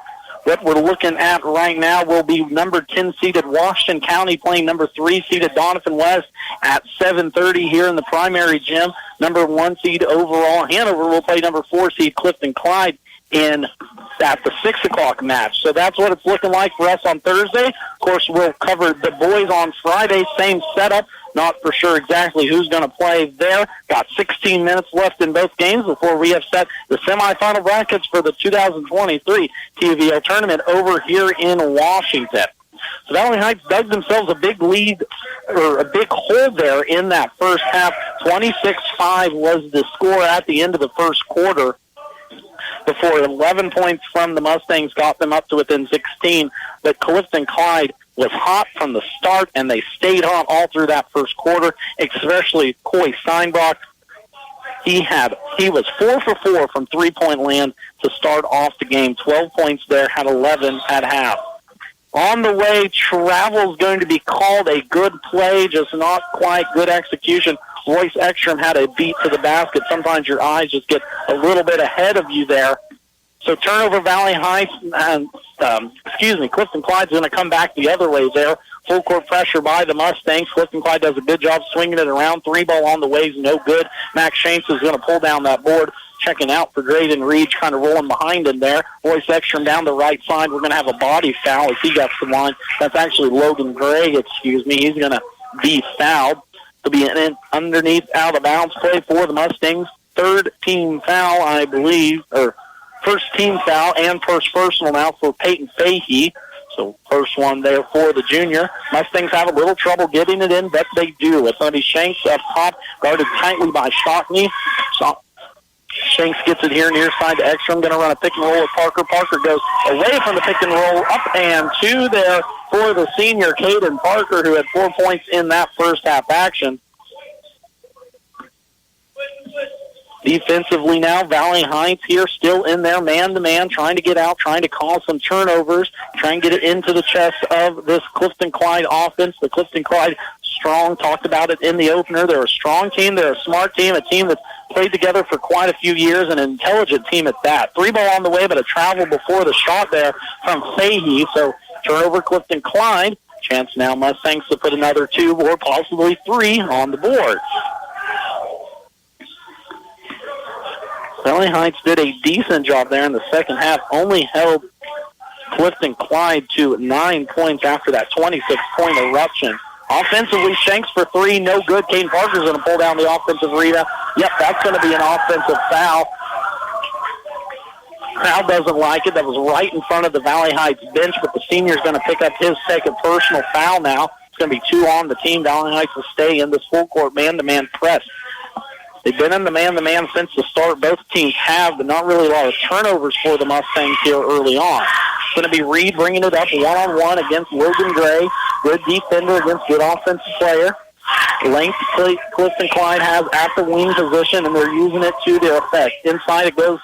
What we're looking at right now will be number 10 seeded Washington County playing number 3 seeded Donovan West at 7:30 here in the primary gym. Number 1 seed overall Hanover will play number 4 seed Clifton-Clyde at the 6 o'clock match. So that's what it's looking like for us on Thursday. Of course, we'll cover the boys on Friday, same setup. Not for sure exactly who's going to play there. Got 16 minutes left in both games before we have set the semifinal brackets for the 2023 TVL tournament over here in Washington. So Valley Heights dug themselves a big lead, or a big hole there in that first half. 26-5 was the score at the end of the first quarter, before 11 points from the Mustangs got them up to within 16. But Clifton-Clyde was hot from the start, and they stayed hot all through that first quarter, especially Coy Steinbach. He was 4 for 4 from three-point land to start off the game. 12 points there, had 11 at half. On the way, travel's going to be called a good play, just not quite good execution. Royce Ekstrom had a beat to the basket. Sometimes your eyes just get a little bit ahead of you there. So turnover, Valley Heights, Clifton-Clyde's going to come back the other way there. Full court pressure by the Mustangs. Clifton-Clyde does a good job swinging it around. 3 ball on the way is no good. Max Shanks is going to pull down that board. checking out for Drayden Reed, kind of rolling behind him there. Royce Ekstrom down the right side. We're going to have a body foul as he gets the line. That's actually Logan Gray, He's going to be fouled. It'll be an underneath out-of-bounds play for the Mustangs. Third team foul, I believe, or first team foul and first personal now for Peyton Fahey. So first one there for the junior. Mustangs have a little trouble getting it in, but they do. It's going to be Shanks up top, guarded tightly by Shockney. Shanks gets it here near side to Ekstrom. Going to run a pick and roll with Parker. Parker goes away from the pick and roll, up and two there for the senior, Caden Parker, who had 4 points in that first half action. Defensively now, Valley Heights here still in there, man-to-man, trying to get out, trying to cause some turnovers, trying to get it into the chest of this Clifton-Clyde offense. The Clifton-Clyde strong, talked about it in the opener. They're a strong team. They're a smart team, a team that's played together for quite a few years, an intelligent team at that. 3 ball on the way, but a travel before the shot there from Fahey. So turnover Clifton-Clyde. Chance now Mustangs to put another 2 or possibly 3 on the board. Valley Heights did a decent job there in the second half, only held Clifton-Clyde to 9 points after that 26-point eruption. Offensively, Shanks for 3, no good. Caden Parker's going to pull down the offensive rebound. Yep, that's going to be an offensive foul. Crowd doesn't like it. That was right in front of the Valley Heights bench, but the senior's going to pick up his second personal foul now. It's going to be 2 on the team. Valley Heights will stay in this full-court man-to-man press. They've been in the man-to-man since the start. Both teams have, but not really a lot of turnovers for the Mustangs here early on. It's going to be Reed bringing it up one-on-one against Logan Gray. Good defender against good offensive player. Length Clifton-Clyde has at the wing position, and they're using it to their effect. Inside it goes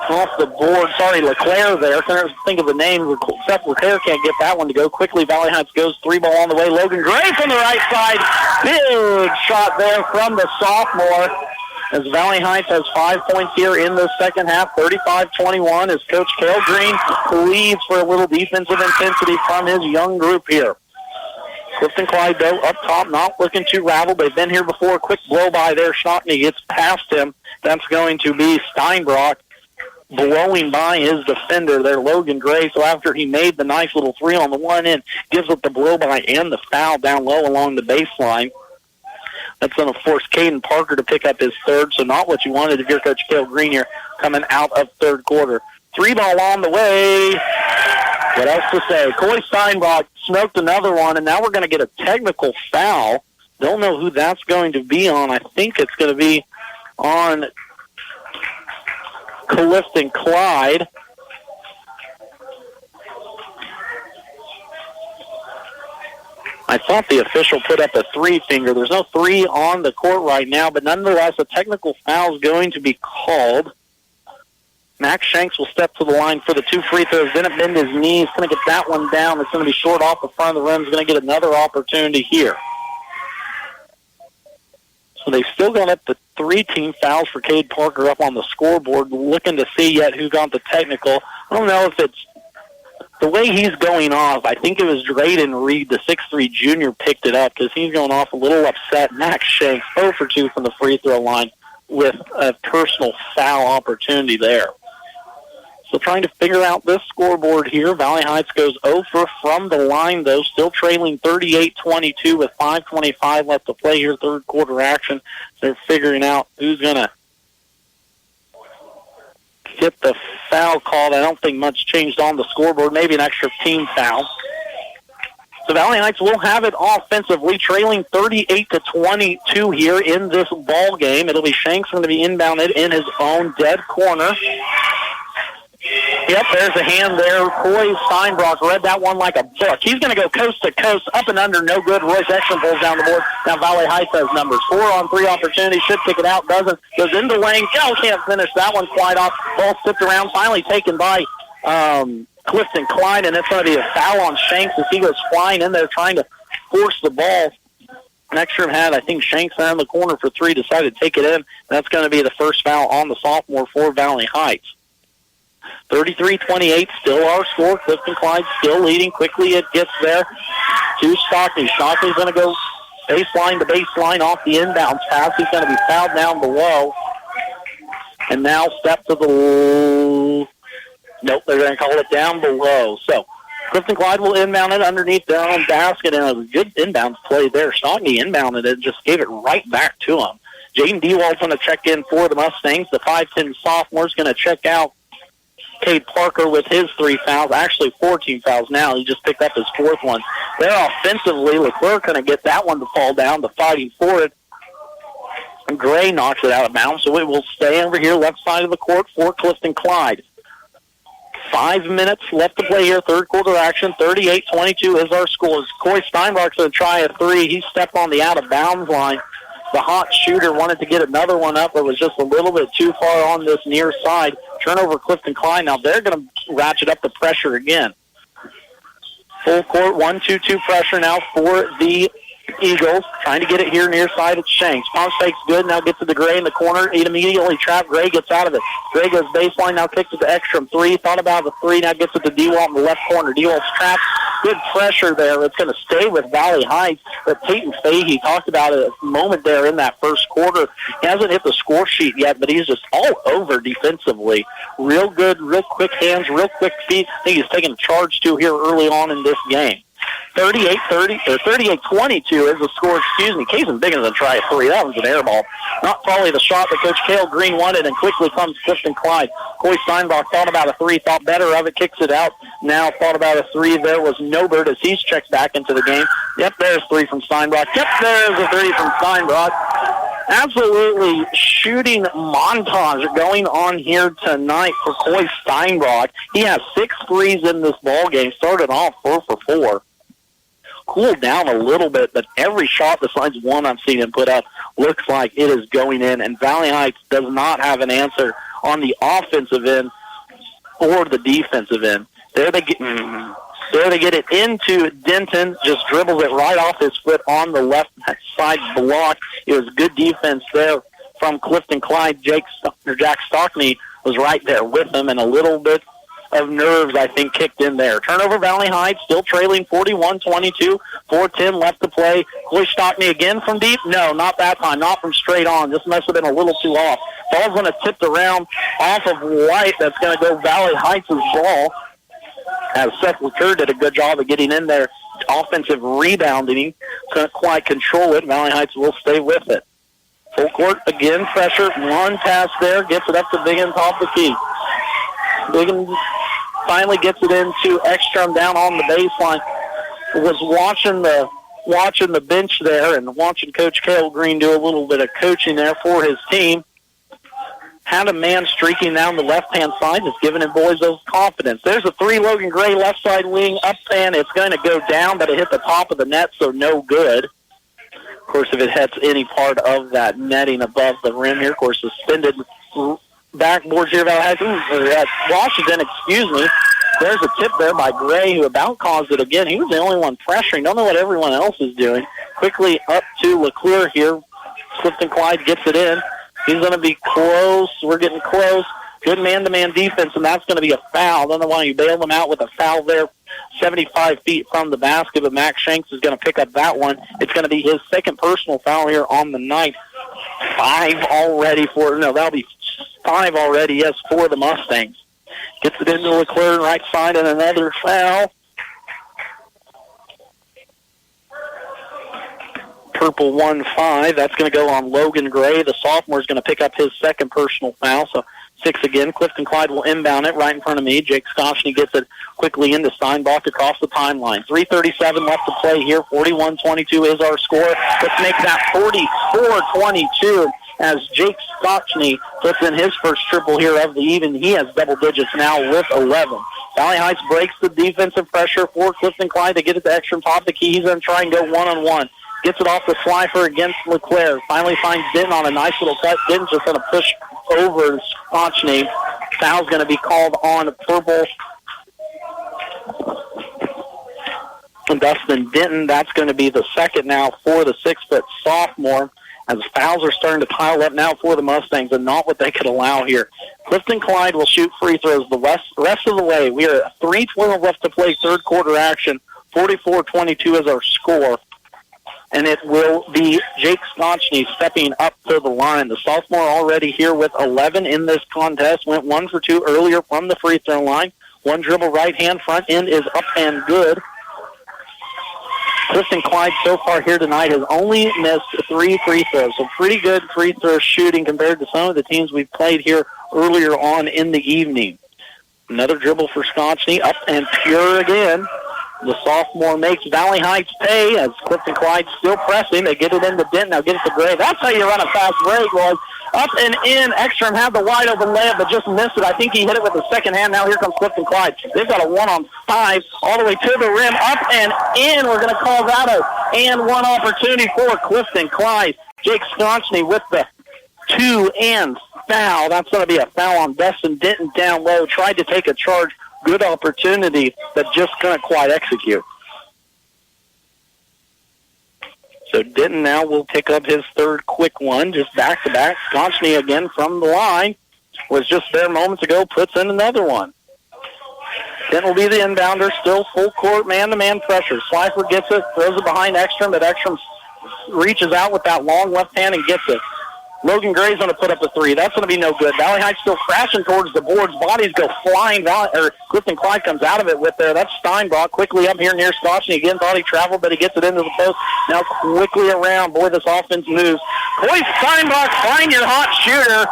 off the board. Sorry, LeClaire there. Couldn't think of the name. Seth LeClaire can't get that one to go quickly. Valley Heights goes 3 ball on the way. Logan Gray from the right side. Big shot there from the sophomore. As Valley Heights has 5 points here in the second half, 35-21, as Coach Cale Green leads for a little defensive intensity from his young group here. Clifton-Clyde, though, up top, not looking too rattled. They've been here before. Quick blow-by there. Shockney gets past him. That's going to be Steinbrock blowing by his defender there, Logan Gray. So after he made the nice little 3 on the one end, gives up the blow-by and the foul down low along the baseline. That's going to force Caden Parker to pick up his third, so not what you wanted if you're Coach Cale Green here coming out of third quarter. 3 ball on the way. What else to say? Coy Steinbach smoked another one, and now we're going to get a technical foul. Don't know who that's going to be on. I think it's going to be on Clifton-Clyde. I thought the official put up a 3 finger. There's no 3 on the court right now, but nonetheless, a technical foul is going to be called. Max Shanks will step to the line for the 2 free throws. Didn't bend his knee. He's going to get that one down. It's going to be short off the front of the rim. He's going to get another opportunity here. So they've still got up to 3 team fouls for Cade Parker up on the scoreboard, looking to see yet who got the technical. I don't know if it's the way he's going off. I think it was Drayden Reed, the 6'3 junior, picked it up because he's going off a little upset. Max Shanks 0 for 2 from the free throw line with a personal foul opportunity there. So trying to figure out this scoreboard here. Valley Heights goes 0 for from the line, though, still trailing 38-22 with 5:25 left to play here, third quarter action. They're figuring out who's going to get the foul called. I don't think much changed on the scoreboard, maybe an extra team foul. So Valley Heights will have it offensively, trailing 38-22 here in this ball game. It'll be Shanks going to be inbounded in his own dead corner. Yep, there's a hand there. Coy Steinbrock read that one like a book. He's going to go coast to coast, up and under, no good. Royce Ekstrom pulls down the board. Now Valley Heights has numbers. 4-on-3 opportunity, should kick it out, doesn't. Goes into lane, can't finish that one quite off. Ball tipped around, finally taken by Clifton-Clyde, and it's going to be a foul on Shanks as he goes flying in there trying to force the ball. Ekstrom had, I think, Shanks down the corner for 3, decided to take it in. That's going to be the first foul on the sophomore for Valley Heights. 33-28, still our score. Clifton-Clyde still leading. Quickly it gets there to Stockley. Stockley's going to go baseline to baseline off the inbounds pass. He's going to be fouled down below. And now step to the... Nope, they're going to call it down below. So Clifton-Clyde will inbound it underneath their own basket, and it was a good inbound play there. Stockney inbounded it and just gave it right back to him. Jaden Dewald's going to check in for the Mustangs. The 5'10 sophomore's going to check out Cade Parker with his 3 fouls. Actually, 14 fouls now. He just picked up his 4th one. There offensively, Leclerc going to get that one to fall down. The fighting for it. And Gray knocks it out of bounds, so it will stay over here left side of the court for Clifton-Clyde. 5 minutes left to play here, third quarter action. 38-22 is our score. Corey Steinbach's going to try a 3. He stepped on the out-of-bounds line. The hot shooter wanted to get another one up, but was just a little bit too far on this near side. Turnover Clifton-Clyde. Now they're going to ratchet up the pressure again. Full court, 1-2-2 pressure now for the Eagles. Trying to get it here near side at Shanks. Pump fake's good. Now gets to the Gray in the corner. It immediately trapped. Gray gets out of it. Gray goes baseline. Now kicks it to Ekstrom. 3. Thought about the 3. Now gets it to Dewalt in the left corner. Dewalt's trapped. Good pressure there. It's going to stay with Valley Heights. But Peyton Fahey talked about it a moment there in that first quarter. He hasn't hit the score sheet yet, but he's just all over defensively. Real good, real quick hands, real quick feet. I think he's taking a charge too here early on in this game. 38-22 is the score. Kaysen Biggins going to try a 3. That was an air ball. Not probably the shot that Coach Cale Green wanted, and quickly comes Clifton-Clyde. Corey Steinbach thought about a 3, thought better of it, kicks it out. Now thought about a 3. There was Nobert as he's checked back into the game. Yep, there's 3 from Steinbach. Yep, there's a 3 from Steinbach. Absolutely shooting montage going on here tonight for Corey Steinbach. He has 6 threes in this ball game. Started off 4 for 4. Cooled down a little bit, but every shot besides one I've seen him put up looks like it is going in, and Valley Heights does not have an answer on the offensive end or the defensive end. There they get it into Denton, just dribbles it right off his foot on the left side block. It was good defense there from Clifton-Clyde. Jack Stockney was right there with him, and a little bit of nerves, I think, kicked in there. Turnover Valley Heights, still trailing 41-22. 4:10 left to play. Corey Stockney again from deep? No, not that time. Not from straight on. This must have been a little too off. Ball's going to tip around off of White. That's going to go Valley Heights' ball. As Seth Leclerc did a good job of getting in there. Offensive rebounding. Couldn't quite control it. Valley Heights will stay with it. Full court, again, pressure. One pass there. Gets it up to Biggins off the key. Biggins finally gets it into Ekstrom down on the baseline. Was watching the bench there and watching Coach Cale Green do a little bit of coaching there for his team. Had a man streaking down the left-hand side, just giving him boys those confidence. There's a 3, Logan Gray, left side wing, up, and it's going to go down, but it hit the top of the net, so no good. Of course, if it hits any part of that netting above the rim here, of course, suspended backboards here about Washington, There's a tip there by Gray, who about caused it again. He was the only one pressuring. Don't know what everyone else is doing. Quickly up to Leclerc here. Clifton-Clyde gets it in. He's going to be close. We're getting close. Good man-to-man defense, and that's going to be a foul. Don't know why you bailed him out with a foul there 75 feet from the basket, but Max Shanks is going to pick up that one. It's going to be his second personal foul here on the night. 5 already that'll be 5 already, yes, for the Mustangs. Gets it into Leclerc right side, and another foul. Purple 1-5. That's going to go on Logan Gray. The sophomore is going to pick up his second personal foul, so 6 again. Clifton-Clyde will inbound it right in front of me. Jake Stoshny gets it quickly into Steinbach across the timeline. 3:37 left to play here. 41-22 is our score. Let's make that 44-22 as Jake Stoshny puts in his first triple here of the evening. He has double digits now with 11. Valley Heights breaks the defensive pressure for Clifton-Clyde to get it to Ekstrom top of the key. He's going to try and go one-on-one. Gets it off the slifer against Leclerc. Finally finds Denton on a nice little cut. Denton's just going to push over Stoshny. Foul's going to be called on Purple. And Dustin Denton, that's going to be the second now for the 6-foot sophomore, as fouls are starting to pile up now for the Mustangs, and not what they could allow here. Clifton-Clyde will shoot free throws the rest of the way. We are at 3:12 left to play, third quarter action. 44-22 is our score. and it will be Jake Scotchney stepping up to the line. The sophomore already here with 11 in this contest, went 1 for 2 earlier from the free throw line. One dribble right hand, front end is up and good. Clifton-Clyde so far here tonight has only missed 3 free throws, so pretty good free throw shooting compared to some of the teams we've played here earlier on in the evening. Another dribble for Scotchney, up and pure again. The sophomore makes Valley Heights pay as Clifton-Clyde still pressing. They get it into Denton, now get it to Gray. That's how you run a fast break, boys. Up and in. Ekstrom had the wide open layup, but just missed it. I think he hit it with the second hand. Now here comes Clifton-Clyde. They've got a 1-on-5 all the way to the rim. Up and in. We're going to call that a and one opportunity for Clifton-Clyde. Jake Scotchney with the 2-and foul. That's going to be a foul on Dustin Denton down low. Tried to take a charge. Good opportunity, but just couldn't quite execute. So Denton now will pick up his third quick one, just back-to-back. Scotchney again from the line. Was just there moments ago, puts in another one. Denton will be the inbounder, still full court, man-to-man pressure. Slifer gets it, throws it behind Ekstrom, but Ekstrom reaches out with that long left hand and gets it. Logan Gray's going to put up a 3. That's going to be no good. Valley Heights still crashing towards the boards. Bodies go flying. Clifton-Clyde comes out of it with there. That's Steinbach quickly up here near Scotchney. Again, thought he traveled, but he gets it into the post. Now quickly around. Boy, this offense moves. Boy, Steinbach, find your hot shooter.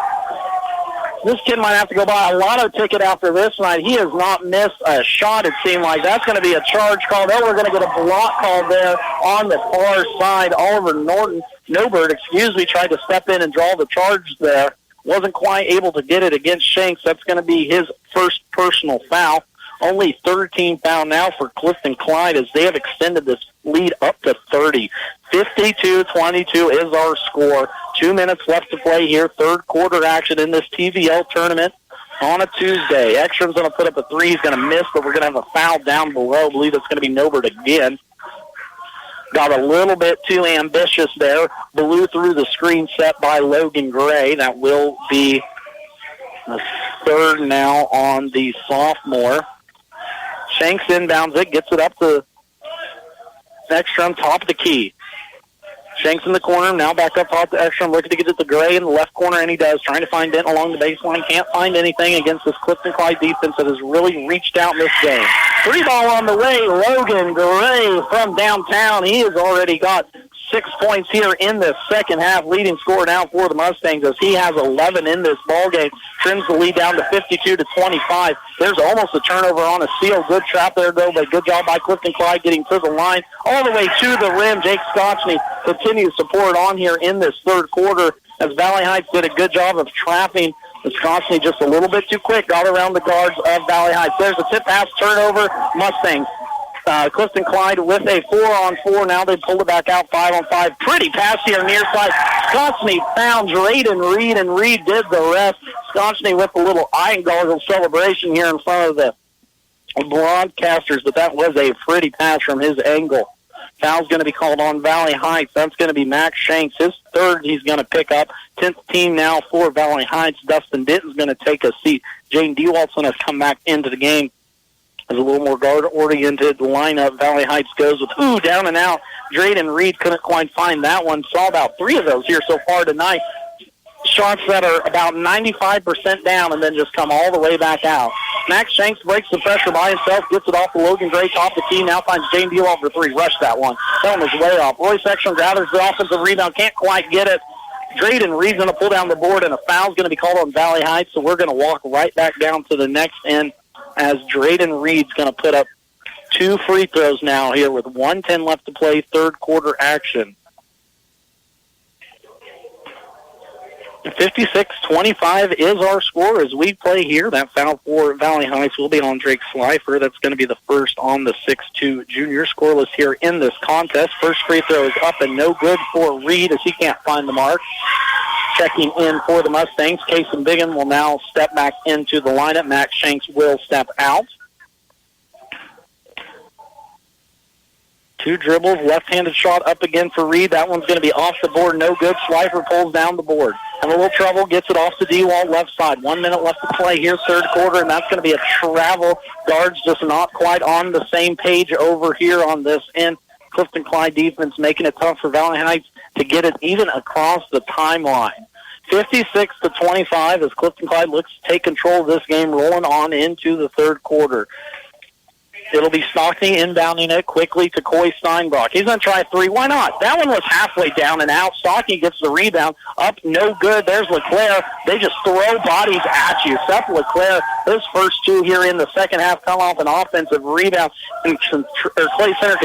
This kid might have to go buy a lotto ticket after this night. He has not missed a shot, it seemed like. That's going to be a charge call. Then we're going to get a block call there on the far side. Oliver Nobert, tried to step in and draw the charge there. Wasn't quite able to get it against Shanks. That's going to be his first personal foul. Only 13 foul now for Clifton-Clyde as they have extended this lead up to 30. 52-22 is our score. 2 minutes left to play here. Third quarter action in this TVL tournament on a Tuesday. Ekstrom's going to put up a 3. He's going to miss, but we're going to have a foul down below. I believe it's going to be Nobert again. Got a little bit too ambitious there. Blew through the screen set by Logan Gray. That will be the third now on the sophomore. Shanks inbounds it, gets it up to Ekstrom, top of the key. Shanks in the corner, now back up top to Ekstrom, looking to get it to Gray in the left corner, and he does. Trying to find Denton along the baseline. Can't find anything against this Clifton-Clyde defense that has really reached out in this game. 3 ball on the way. Logan Gray from downtown. He has already got 6 points here in the second half. Leading scorer now for the Mustangs as he has 11 in this ballgame. Trims the lead down to 52-25. There's almost a turnover on a steal. Good trap there, though, but good job by Clifton-Clyde getting to the line. All the way to the rim. Jake Scotchney continues to pour it on here in this third quarter as Valley Heights did a good job of trapping. Scotchney just a little bit too quick. Got around the guards of Valley Heights. There's a tip pass turnover. Mustangs. Clifton-Clyde with a 4-on-4. Now they pulled it back out 5-on-5. Pretty pass here near side. Scotchney found Drayden Reed, and Reed did the rest. Scotchney with a little eye and goggle celebration here in front of the broadcasters, but that was a pretty pass from his angle. Foul's going to be called on Valley Heights. That's going to be Max Shanks. His third he's going to pick up. 10th team now for Valley Heights. Dustin Denton's going to take a seat. Jane Dewaltson has come back into the game. As a little more guard-oriented lineup, Valley Heights goes with, down and out. Drayden Reed couldn't quite find that one. Saw about 3 of those here so far tonight. Shots that are about 95% down and then just come all the way back out. Max Shanks breaks the pressure by himself, gets it off the Logan Gray, top the key, now finds Jane Dewalt for 3. Rushed that one. That one was way off. Royce Ekstrom gathers the offensive rebound, can't quite get it. Drayden Reed's going to pull down the board, and a foul's going to be called on Valley Heights, so we're going to walk right back down to the next end as Drayden Reed's going to put up 2 free throws now here with 1:10 left to play, third quarter action. 56-25 is our score as we play here. That foul for Valley Heights will be on Drake Slifer. That's going to be the first on the 6'2 junior. Scoreless here in this contest. First free throw is up and no good for Reed as he can't find the mark. Checking in for the Mustangs, Kason Biggin will now step back into the lineup. Max Shanks will step out. 2 dribbles, left-handed shot up again for Reed. That one's going to be off the board, no good. Slifer pulls down the board. Have a little trouble, gets it off the D-wall left side. 1 minute left to play here, third quarter, and that's going to be a travel. Guards just not quite on the same page over here on this end. Clifton-Clyde defense making it tough for Valley Heights to get it even across the timeline. 56-25 as Clifton-Clyde looks to take control of this game, rolling on into the third quarter. It'll be Stockney inbounding it quickly to Coy Steinbrock. He's going to try three. Why not? That one was halfway down and out. Stockney gets the rebound. Up, no good. There's LeClaire. They just throw bodies at you. Seth LeClaire, his first two here in the second half come off an offensive rebound. And Clay Center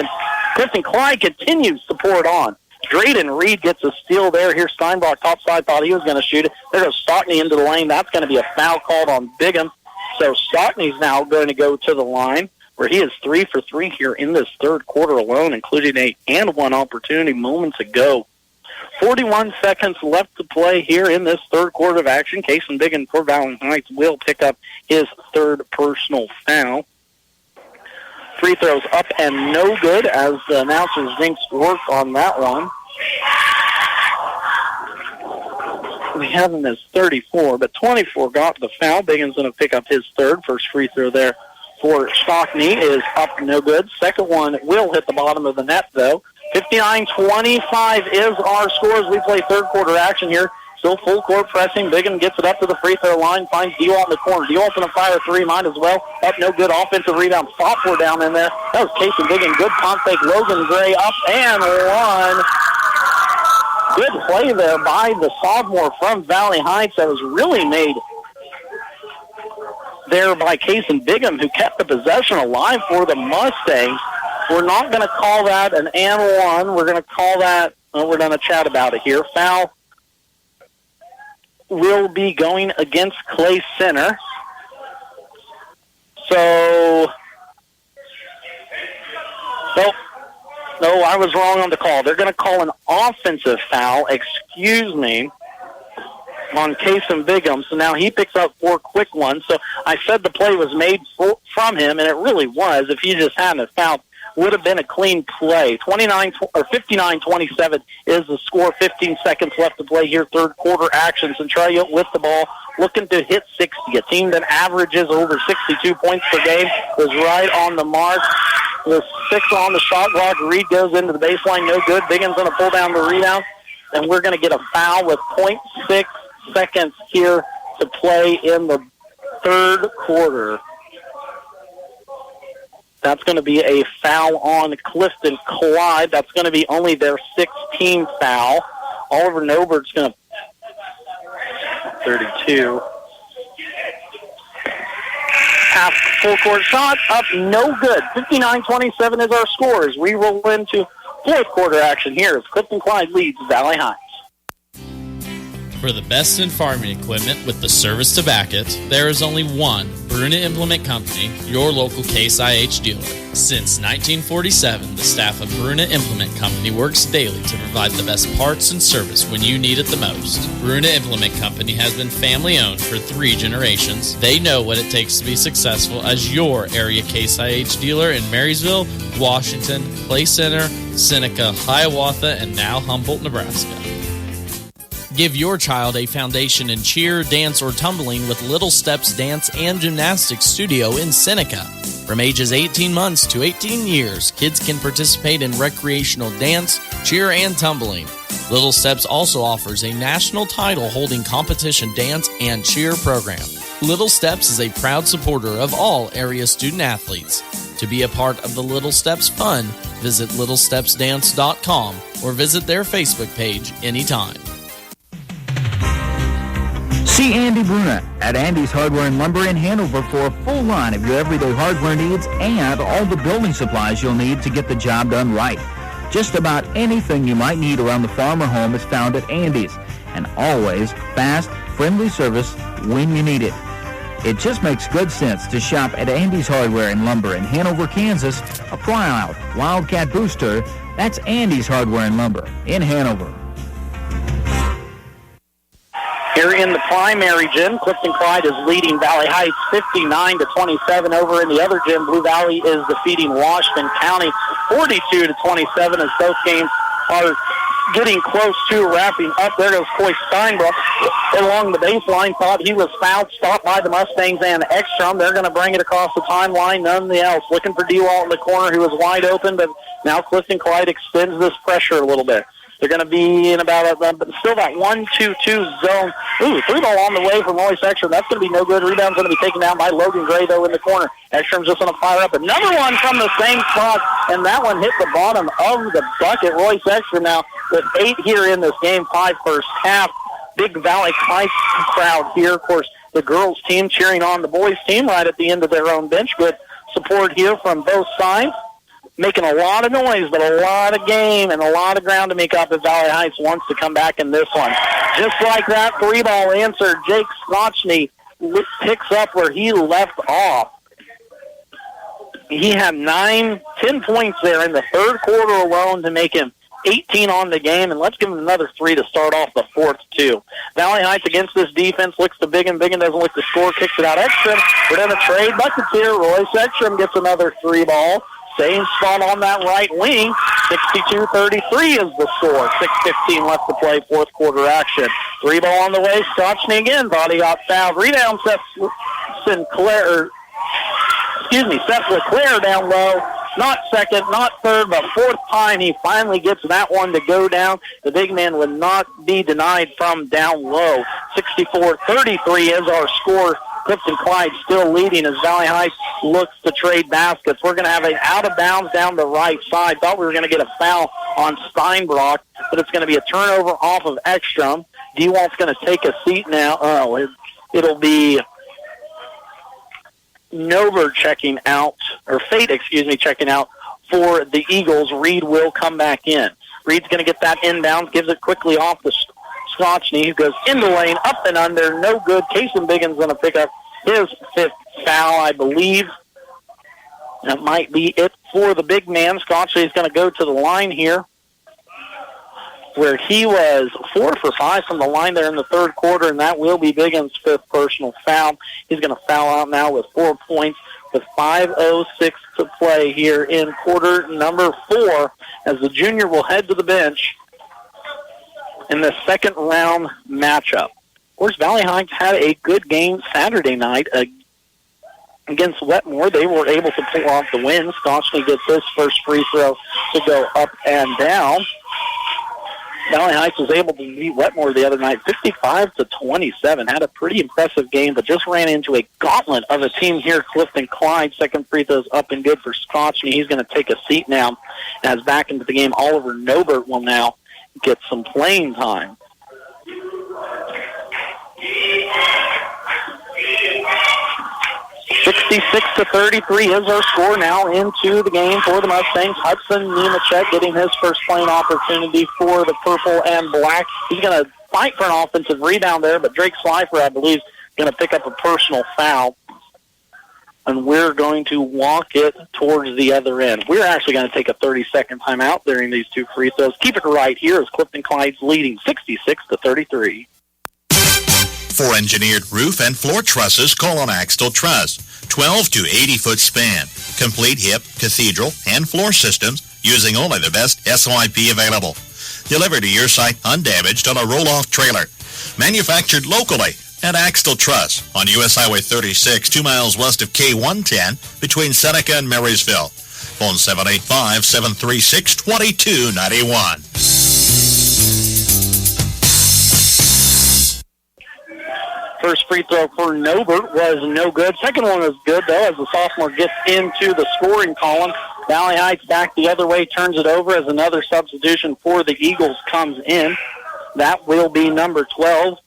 Clifton-Clyde continues to pour it on. Drayden Reed gets a steal there. Here Steinbrock topside, thought he was going to shoot it. There goes Stockney into the lane. That's going to be a foul called on Bigham. So Stockney's now going to go to the line, where he is 3 for 3 here in this third quarter alone, including a and one opportunity moments ago. 41 seconds left to play here in this third quarter of action. Cason Bigham for Valley Heights will pick up his third personal foul. Free throws up and no good as the announcers jinx work on that one. We have him as 34, but 24 got the foul. Bigham's going to pick up his third. First free throw there for Stockney is up no good. Second one will hit the bottom of the net, though. 59-25 is our score as we play third quarter action here. Still full court pressing. Bigham gets it up to the free throw line, finds Dewalt in the corner. Dewalt's going to fire three, might as well. Up no good. Offensive rebound. Sophomore down in there. That was Cason Bigham. Good pump fake. Logan Gray up and one. Good play there by the sophomore from Valley Heights. That was really made there by Cason Bigham, who kept the possession alive for the Mustangs. We're not going to call that an and one. We're going to call that, we're going to chat about it here. Foul will be going against Clay Center. So, no, I was wrong on the call. They're going to call an offensive foul, on Cason Bigham. So now he picks up 4 quick ones. So I said the play was made from him, and it really was. If he just hadn't fouled, would have been a clean play. 59-27 is the score. 15 seconds left to play here. Third quarter action. Centralia with the ball, looking to hit 60. A team that averages over 62 points per game was right on the mark. With 6 on the shot clock, Reed goes into the baseline. No good. Bigham's going to pull down the rebound, and we're going to get a foul with 0.6 seconds here to play in the third quarter. That's going to be a foul on Clifton-Clyde. That's going to be only their 16th foul. Oliver Nobert's going to 32. Half full court shot up, no good. 59-27 is our score as we roll into fourth quarter action here as Clifton-Clyde leads Valley Heights. For the best in farming equipment with the service to back it, there is only one Bruna Implement Company, your local Case IH dealer. Since 1947, the staff of Bruna Implement Company works daily to provide the best parts and service when you need it the most. Bruna Implement Company has been family-owned for 3 generations. They know what it takes to be successful as your area Case IH dealer in Marysville, Washington, Clay Center, Seneca, Hiawatha, and now Humboldt, Nebraska. Give your child a foundation in cheer, dance, or tumbling with Little Steps Dance and Gymnastics Studio in Seneca. From ages 18 months to 18 years, kids can participate in recreational dance, cheer, and tumbling. Little Steps also offers a national title-holding competition dance and cheer program. Little Steps is a proud supporter of all area student athletes. To be a part of the Little Steps fun, visit littlestepsdance.com or visit their Facebook page anytime. See Andy Bruna at Andy's Hardware and Lumber in Hanover for a full line of your everyday hardware needs and all the building supplies you'll need to get the job done right. Just about anything you might need around the farm or home is found at Andy's, and always fast, friendly service when you need it. It just makes good sense to shop at Andy's Hardware and Lumber in Hanover, Kansas, a proud Wildcat booster. That's Andy's Hardware and Lumber in Hanover. Here in the primary gym, Clifton-Clyde is leading Valley Heights 59-27. Over in the other gym, Blue Valley is defeating Washington County 42-27 as both games are getting close to wrapping up. There goes Coy Steinbrook along the baseline. Thought he was fouled, stopped by the Mustangs and Ekstrom. They're going to bring it across the timeline. None else. Looking for D-Walt in the corner, who was wide open, but now Clifton-Clyde extends this pressure a little bit. They're going to be in about still that 1-2-2 zone. Ooh, 3-ball on the way from Royce Ekstrom. That's going to be no good. Rebound's going to be taken down by Logan Gray, though, in the corner. Ekstrom's just going to fire up another one from the same spot, and that one hit the bottom of the bucket. Royce Ekstrom now with 8 here in this game, 5 first half. Big Valley Heights crowd here. Of course, the girls' team cheering on the boys' team right at the end of their own bench. Good support here from both sides. Making a lot of noise, but a lot of game and a lot of ground to make up if Valley Heights wants to come back in this one. Just like that 3-ball answer, Jake Scotchney picks up where he left off. He had 10 points there in the third quarter alone to make him 18 on the game, and let's give him another 3 to start off the fourth, too. Valley Heights against this defense looks to Biggin. Biggin doesn't look to score, kicks it out Ekstrom. We're going to trade buckets here. Royce Ekstrom gets another 3-ball. Same spot on that right wing. 62-33 is the score. 6:15 left to play, fourth quarter action. 3-ball on the way. Scotchney again. Thought he got fouled. Rebound, Seth LeClaire down low. Not second, not third, but fourth time he finally gets that one to go down. The big man would not be denied from down low. 64-33 is our score. Clifton-Clyde still leading as Valley Heights looks to trade baskets. We're going to have an out of bounds down the right side. Thought we were going to get a foul on Steinbrook, but it's going to be a turnover off of Ekstrom. D-Walt's going to take a seat now. It'll be Nover checking out, or Fate, checking out for the Eagles. Reed will come back in. Reed's going to get that inbound, gives it quickly off the Scotchney, who goes in the lane, up and under, no good. Kason Biggin's going to pick up his 5th foul, I believe. That might be it for the big man. Scotchney is going to go to the line here, where he was 4 for 5 from the line there in the third quarter, and that will be Biggin's 5th personal foul. He's going to foul out now with 4 points, with 5:06 to play here in quarter number 4, as the junior will head to the bench in the second round matchup. Of course, Valley Heights had a good game Saturday night against Wetmore. They were able to pull off the win. Scotchney gets his first free throw to go up and down. Valley Heights was able to beat Wetmore the other night 55-27. Had a pretty impressive game, but just ran into a gauntlet of a team here. Clifton-Clyde, second free throw's up and good for Scotchney. He's going to take a seat now as back into the game. Oliver Nobert will now get some playing time. 66-33 is our score now into the game for the Mustangs. Hudson Nemechek getting his first playing opportunity for the purple and black. He's going to fight for an offensive rebound there, but Drake Slifer, I believe, is going to pick up a personal foul. And we're going to walk it towards the other end. We're actually going to take a 30-second timeout during these 2 free throws. Keep it right here as Clifton-Clyde's leading 66-33. For engineered roof and floor trusses, call on Axtell Truss. 12 to 80-foot span. Complete hip, cathedral, and floor systems using only the best SYP available. Delivered to your site undamaged on a roll-off trailer. Manufactured locally at Axtell Truss on U.S. Highway 36, 2 miles west of K110 between Seneca and Marysville. Phone 785-736-2291. First free throw for Nobert was no good. Second one was good, though, as the sophomore gets into the scoring column. Valley Heights back the other way, turns it over as another substitution for the Eagles comes in. That will be number 12,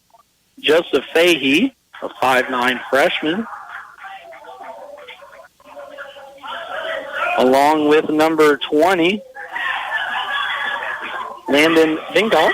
Joseph Fahey, a 5'9" freshman, along with number 20, Landon Binkoff.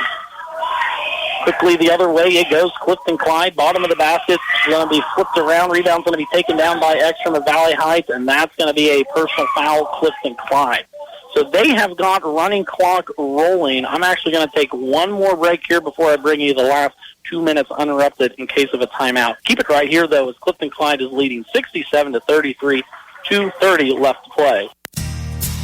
Quickly the other way it goes. Clifton-Clyde, bottom of the basket, going to be flipped around. Rebound's going to be taken down by Ekstrom of Valley Heights, and that's going to be a personal foul, Clifton-Clyde. So they have got running clock rolling. I'm actually going to take one more break here before I bring you the last 2 minutes uninterrupted in case of a timeout. Keep it right here, though, as Clifton-Clyde is leading 67-33, 2:30 left to play.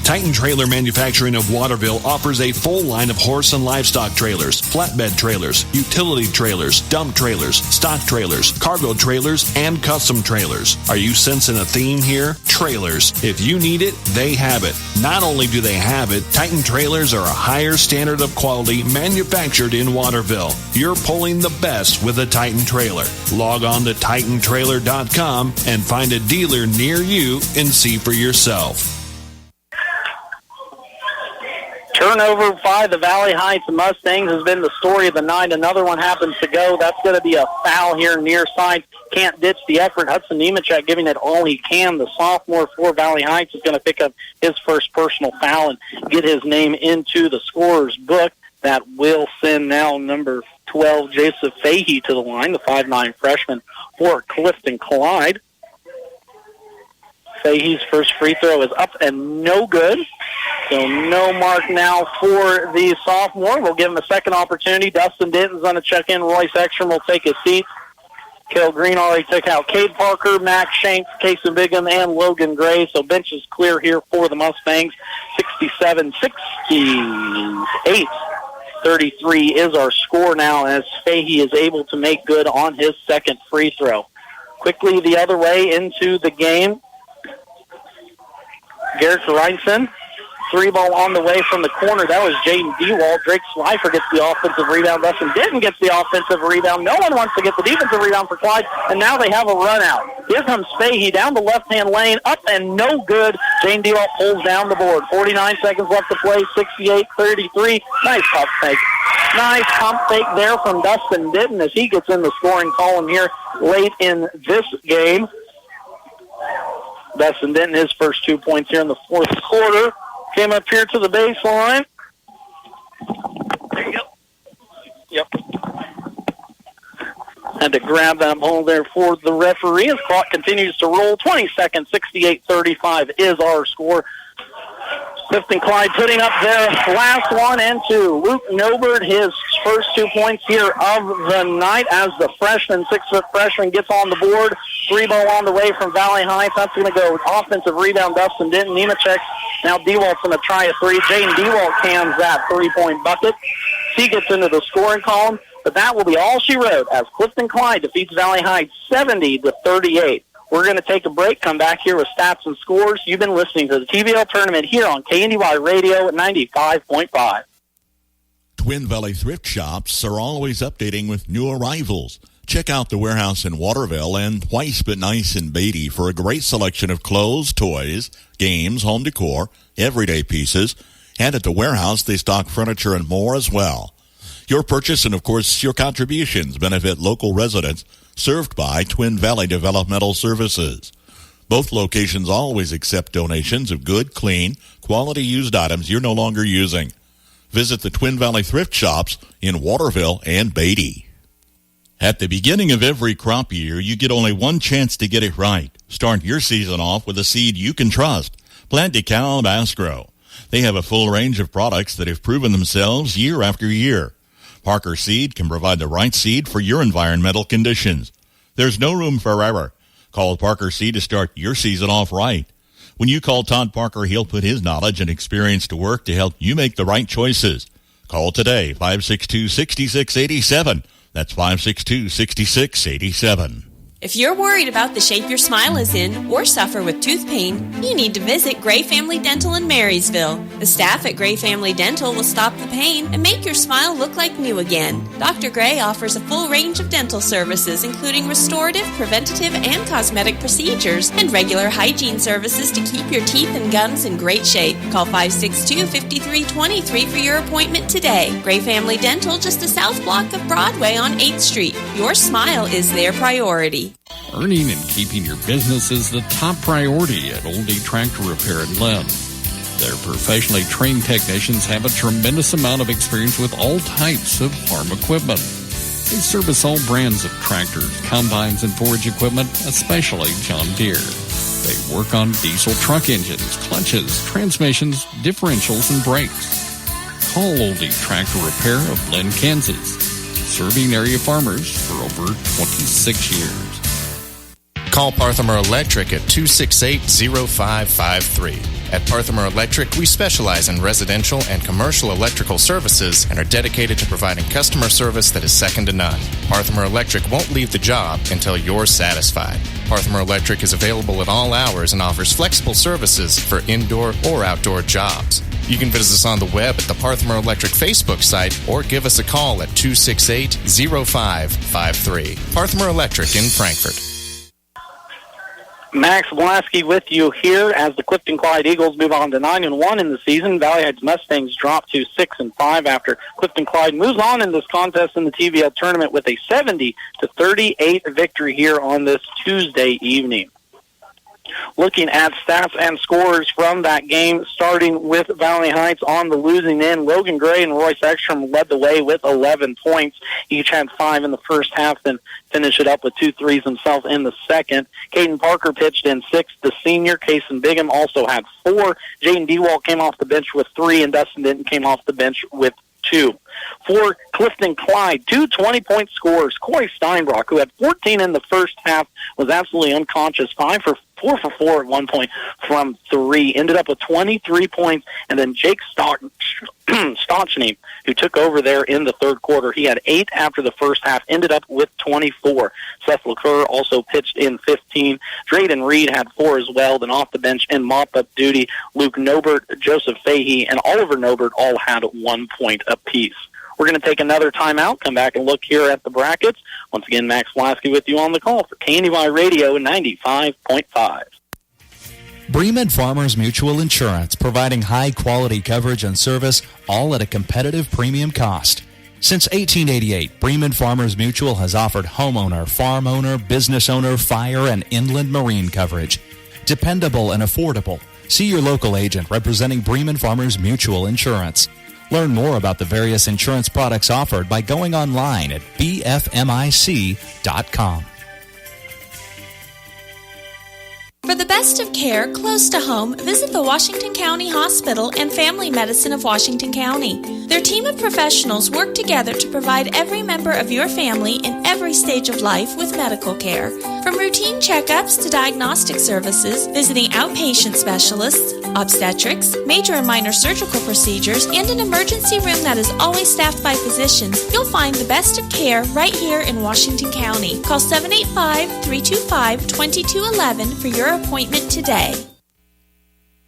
Titan Trailer Manufacturing of Waterville offers a full line of horse and livestock trailers, flatbed trailers, utility trailers, dump trailers, stock trailers, cargo trailers, and custom trailers. Are you sensing a theme here? Trailers. If you need it, they have it. Not only do they have it, Titan Trailers are a higher standard of quality manufactured in Waterville. You're pulling the best with a Titan Trailer. Log on to TitanTrailer.com and find a dealer near you and see for yourself. Turnover by the Valley Heights Mustangs has been the story of the night. Another one happens to go. That's going to be a foul here near side. Can't ditch the effort. Hudson Nemechek giving it all he can. The sophomore for Valley Heights is going to pick up his first personal foul and get his name into the scorer's book. That will send now number 12, Joseph Fahey, to the line, the 5'9" freshman for Clifton-Clyde. Fahey's first free throw is up and no good. So no mark now for the sophomore. We'll give him a second opportunity. Dustin Denton's going to check in. Royce Ekstrom will take his seat. Cale Green already took out Cade Parker, Max Shanks, Casey Bigham, and Logan Gray. So bench is clear here for the Mustangs. 67-68. 33 is our score now as Fahey is able to make good on his second free throw. Quickly the other way into the game. Garrett Reinson, three ball on the way from the corner. That was Jaden Dewald. Drake Schleifer gets the offensive rebound. Dustin Denton gets the offensive rebound. No one wants to get the defensive rebound for Clyde, and now they have a run out. Here comes Fahey down the left-hand lane, up and no good. Jaden Dewald pulls down the board. 49 seconds left to play, 68-33. Nice pump fake. Nice pump fake there from Dustin Denton as he gets in the scoring column here late in this game. Dustin Denton, his first 2 points here in the fourth quarter. Came up here to the baseline. There you go. Yep. Had to grab that ball there for the referee as clock continues to roll. 20 seconds, 68-35 is our score. Clifton-Clyde putting up their last one and two. Luke Nobert, his first 2 points here of the night as the freshman, 6-foot freshman, gets on the board. Three ball on the way from Valley Heights. That's going to go offensive rebound. Dustin Denton, Nemechek. Now Dewald's going to try a three. Jaden Dewald cans that three-point bucket. He gets into the scoring column, but that will be all she wrote as Clifton-Clyde defeats Valley Heights 70-38. We're going to take a break, come back here with stats and scores. You've been listening to the TVL tournament here on KNDY Radio at 95.5. Twin Valley Thrift Shops are always updating with new arrivals. Check out the warehouse in Waterville and Twice But Nice in Beatty for a great selection of clothes, toys, games, home decor, everyday pieces. And at the warehouse, they stock furniture and more as well. Your purchase and, of course, your contributions benefit local residents served by Twin Valley Developmental Services. Both locations always accept donations of good, clean, quality used items you're no longer using. Visit the Twin Valley Thrift Shops in Waterville and Beatty. At the beginning of every crop year, you get only one chance to get it right. Start your season off with a seed you can trust. Plant DeKalb Asgrow. They have a full range of products that have proven themselves year after year. Parker Seed can provide the right seed for your environmental conditions. There's no room for error. Call Parker Seed to start your season off right. When you call Todd Parker, he'll put his knowledge and experience to work to help you make the right choices. Call today, 562-6687. That's 562-6687. If you're worried about the shape your smile is in or suffer with tooth pain, you need to visit Gray Family Dental in Marysville. The staff at Gray Family Dental will stop the pain and make your smile look like new again. Dr. Gray offers a full range of dental services, including restorative, preventative, and cosmetic procedures, and regular hygiene services to keep your teeth and gums in great shape. Call 562-5323 for your appointment today. Gray Family Dental, just a south block of Broadway on 8th Street. Your smile is their priority. Earning and keeping your business is the top priority at Old D Tractor Repair in Lynn. Their professionally trained technicians have a tremendous amount of experience with all types of farm equipment. They service all brands of tractors, combines, and forage equipment, especially John Deere. They work on diesel truck engines, clutches, transmissions, differentials, and brakes. Call Old D Tractor Repair of Lynn, Kansas, serving area farmers for over 26 years. Call Parthimer Electric at 268-0553. At Parthimer Electric, we specialize in residential and commercial electrical services and are dedicated to providing customer service that is second to none. Parthimer Electric won't leave the job until you're satisfied. Parthimer Electric is available at all hours and offers flexible services for indoor or outdoor jobs. You can visit us on the web at the Parthimer Electric Facebook site or give us a call at 268-0553. Parthimer Electric in Frankfort. Max Blasky with you here as the Clifton-Clyde Eagles move on to 9-1 in the season. Valley Heights Mustangs drop to 6-5 after Clifton-Clyde moves on in this contest in the TVL tournament with a 70-38 victory here on this Tuesday evening. Looking at stats and scores from that game, starting with Valley Heights on the losing end, Logan Gray and Royce Ekstrom led the way with 11 points. Each had 5 in the first half, then finished it up with 2 threes himself in the second. Caden Parker pitched in 6. The senior, Kason Bigham, also had 4. Jaden Dewalt came off the bench with 3, and Dustin Denton came off the bench with 2. For Clifton-Clyde, 2 20-point scores. Corey Steinbrock, who had 14 in the first half, was absolutely unconscious. 4 for 4 at one point from 3. Ended up with 23 points. And then Jake Stochney, who took over there in the third quarter, he had 8 after the first half, ended up with 24. Seth LaCour also pitched in 15. Drayden Reed had 4 as well. Then off the bench in mop-up duty, Luke Nobert, Joseph Fahey, and Oliver Nobert all had 1 point apiece. We're going to take another timeout, come back and look here at the brackets. Once again, Max Blasky with you on the call for KNDY Radio 95.5. Bremen Farmers Mutual Insurance, providing high-quality coverage and service, all at a competitive premium cost. Since 1888, Bremen Farmers Mutual has offered homeowner, farm owner, business owner, fire, and inland marine coverage. Dependable and affordable. See your local agent representing Bremen Farmers Mutual Insurance. Learn more about the various insurance products offered by going online at bfmic.com. For the best of care close to home, visit the Washington County Hospital and Family Medicine of Washington County. Their team of professionals work together to provide every member of your family in every stage of life with medical care. From routine checkups to diagnostic services, visiting outpatient specialists, obstetrics, major and minor surgical procedures, and an emergency room that is always staffed by physicians, you'll find the best of care right here in Washington County. Call 785-325-2211 for your appointment today.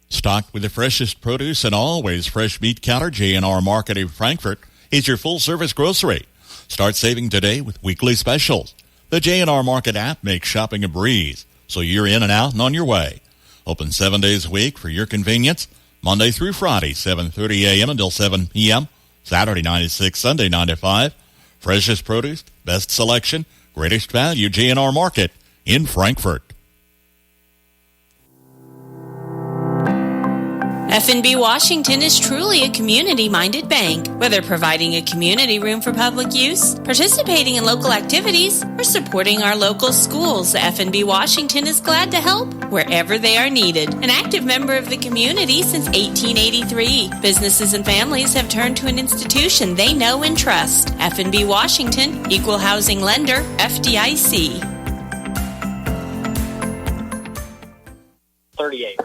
Stocked with the freshest produce and always fresh meat counter, J&R Market in Frankfort is your full-service grocery. Start saving today with weekly specials. The J&R Market app makes shopping a breeze, so you're in and out and on your way. Open 7 days a week for your convenience, Monday through Friday, 7:30 a.m. until 7 p.m., Saturday 9 to 6, Sunday 9 to 5. Freshest produce, best selection, greatest value, J&R Market in Frankfort. F&B Washington is truly a community-minded bank. Whether providing a community room for public use, participating in local activities, or supporting our local schools, F&B Washington is glad to help wherever they are needed. An active member of the community since 1883, businesses and families have turned to an institution they know and trust. F&B Washington, Equal Housing Lender, FDIC. 38.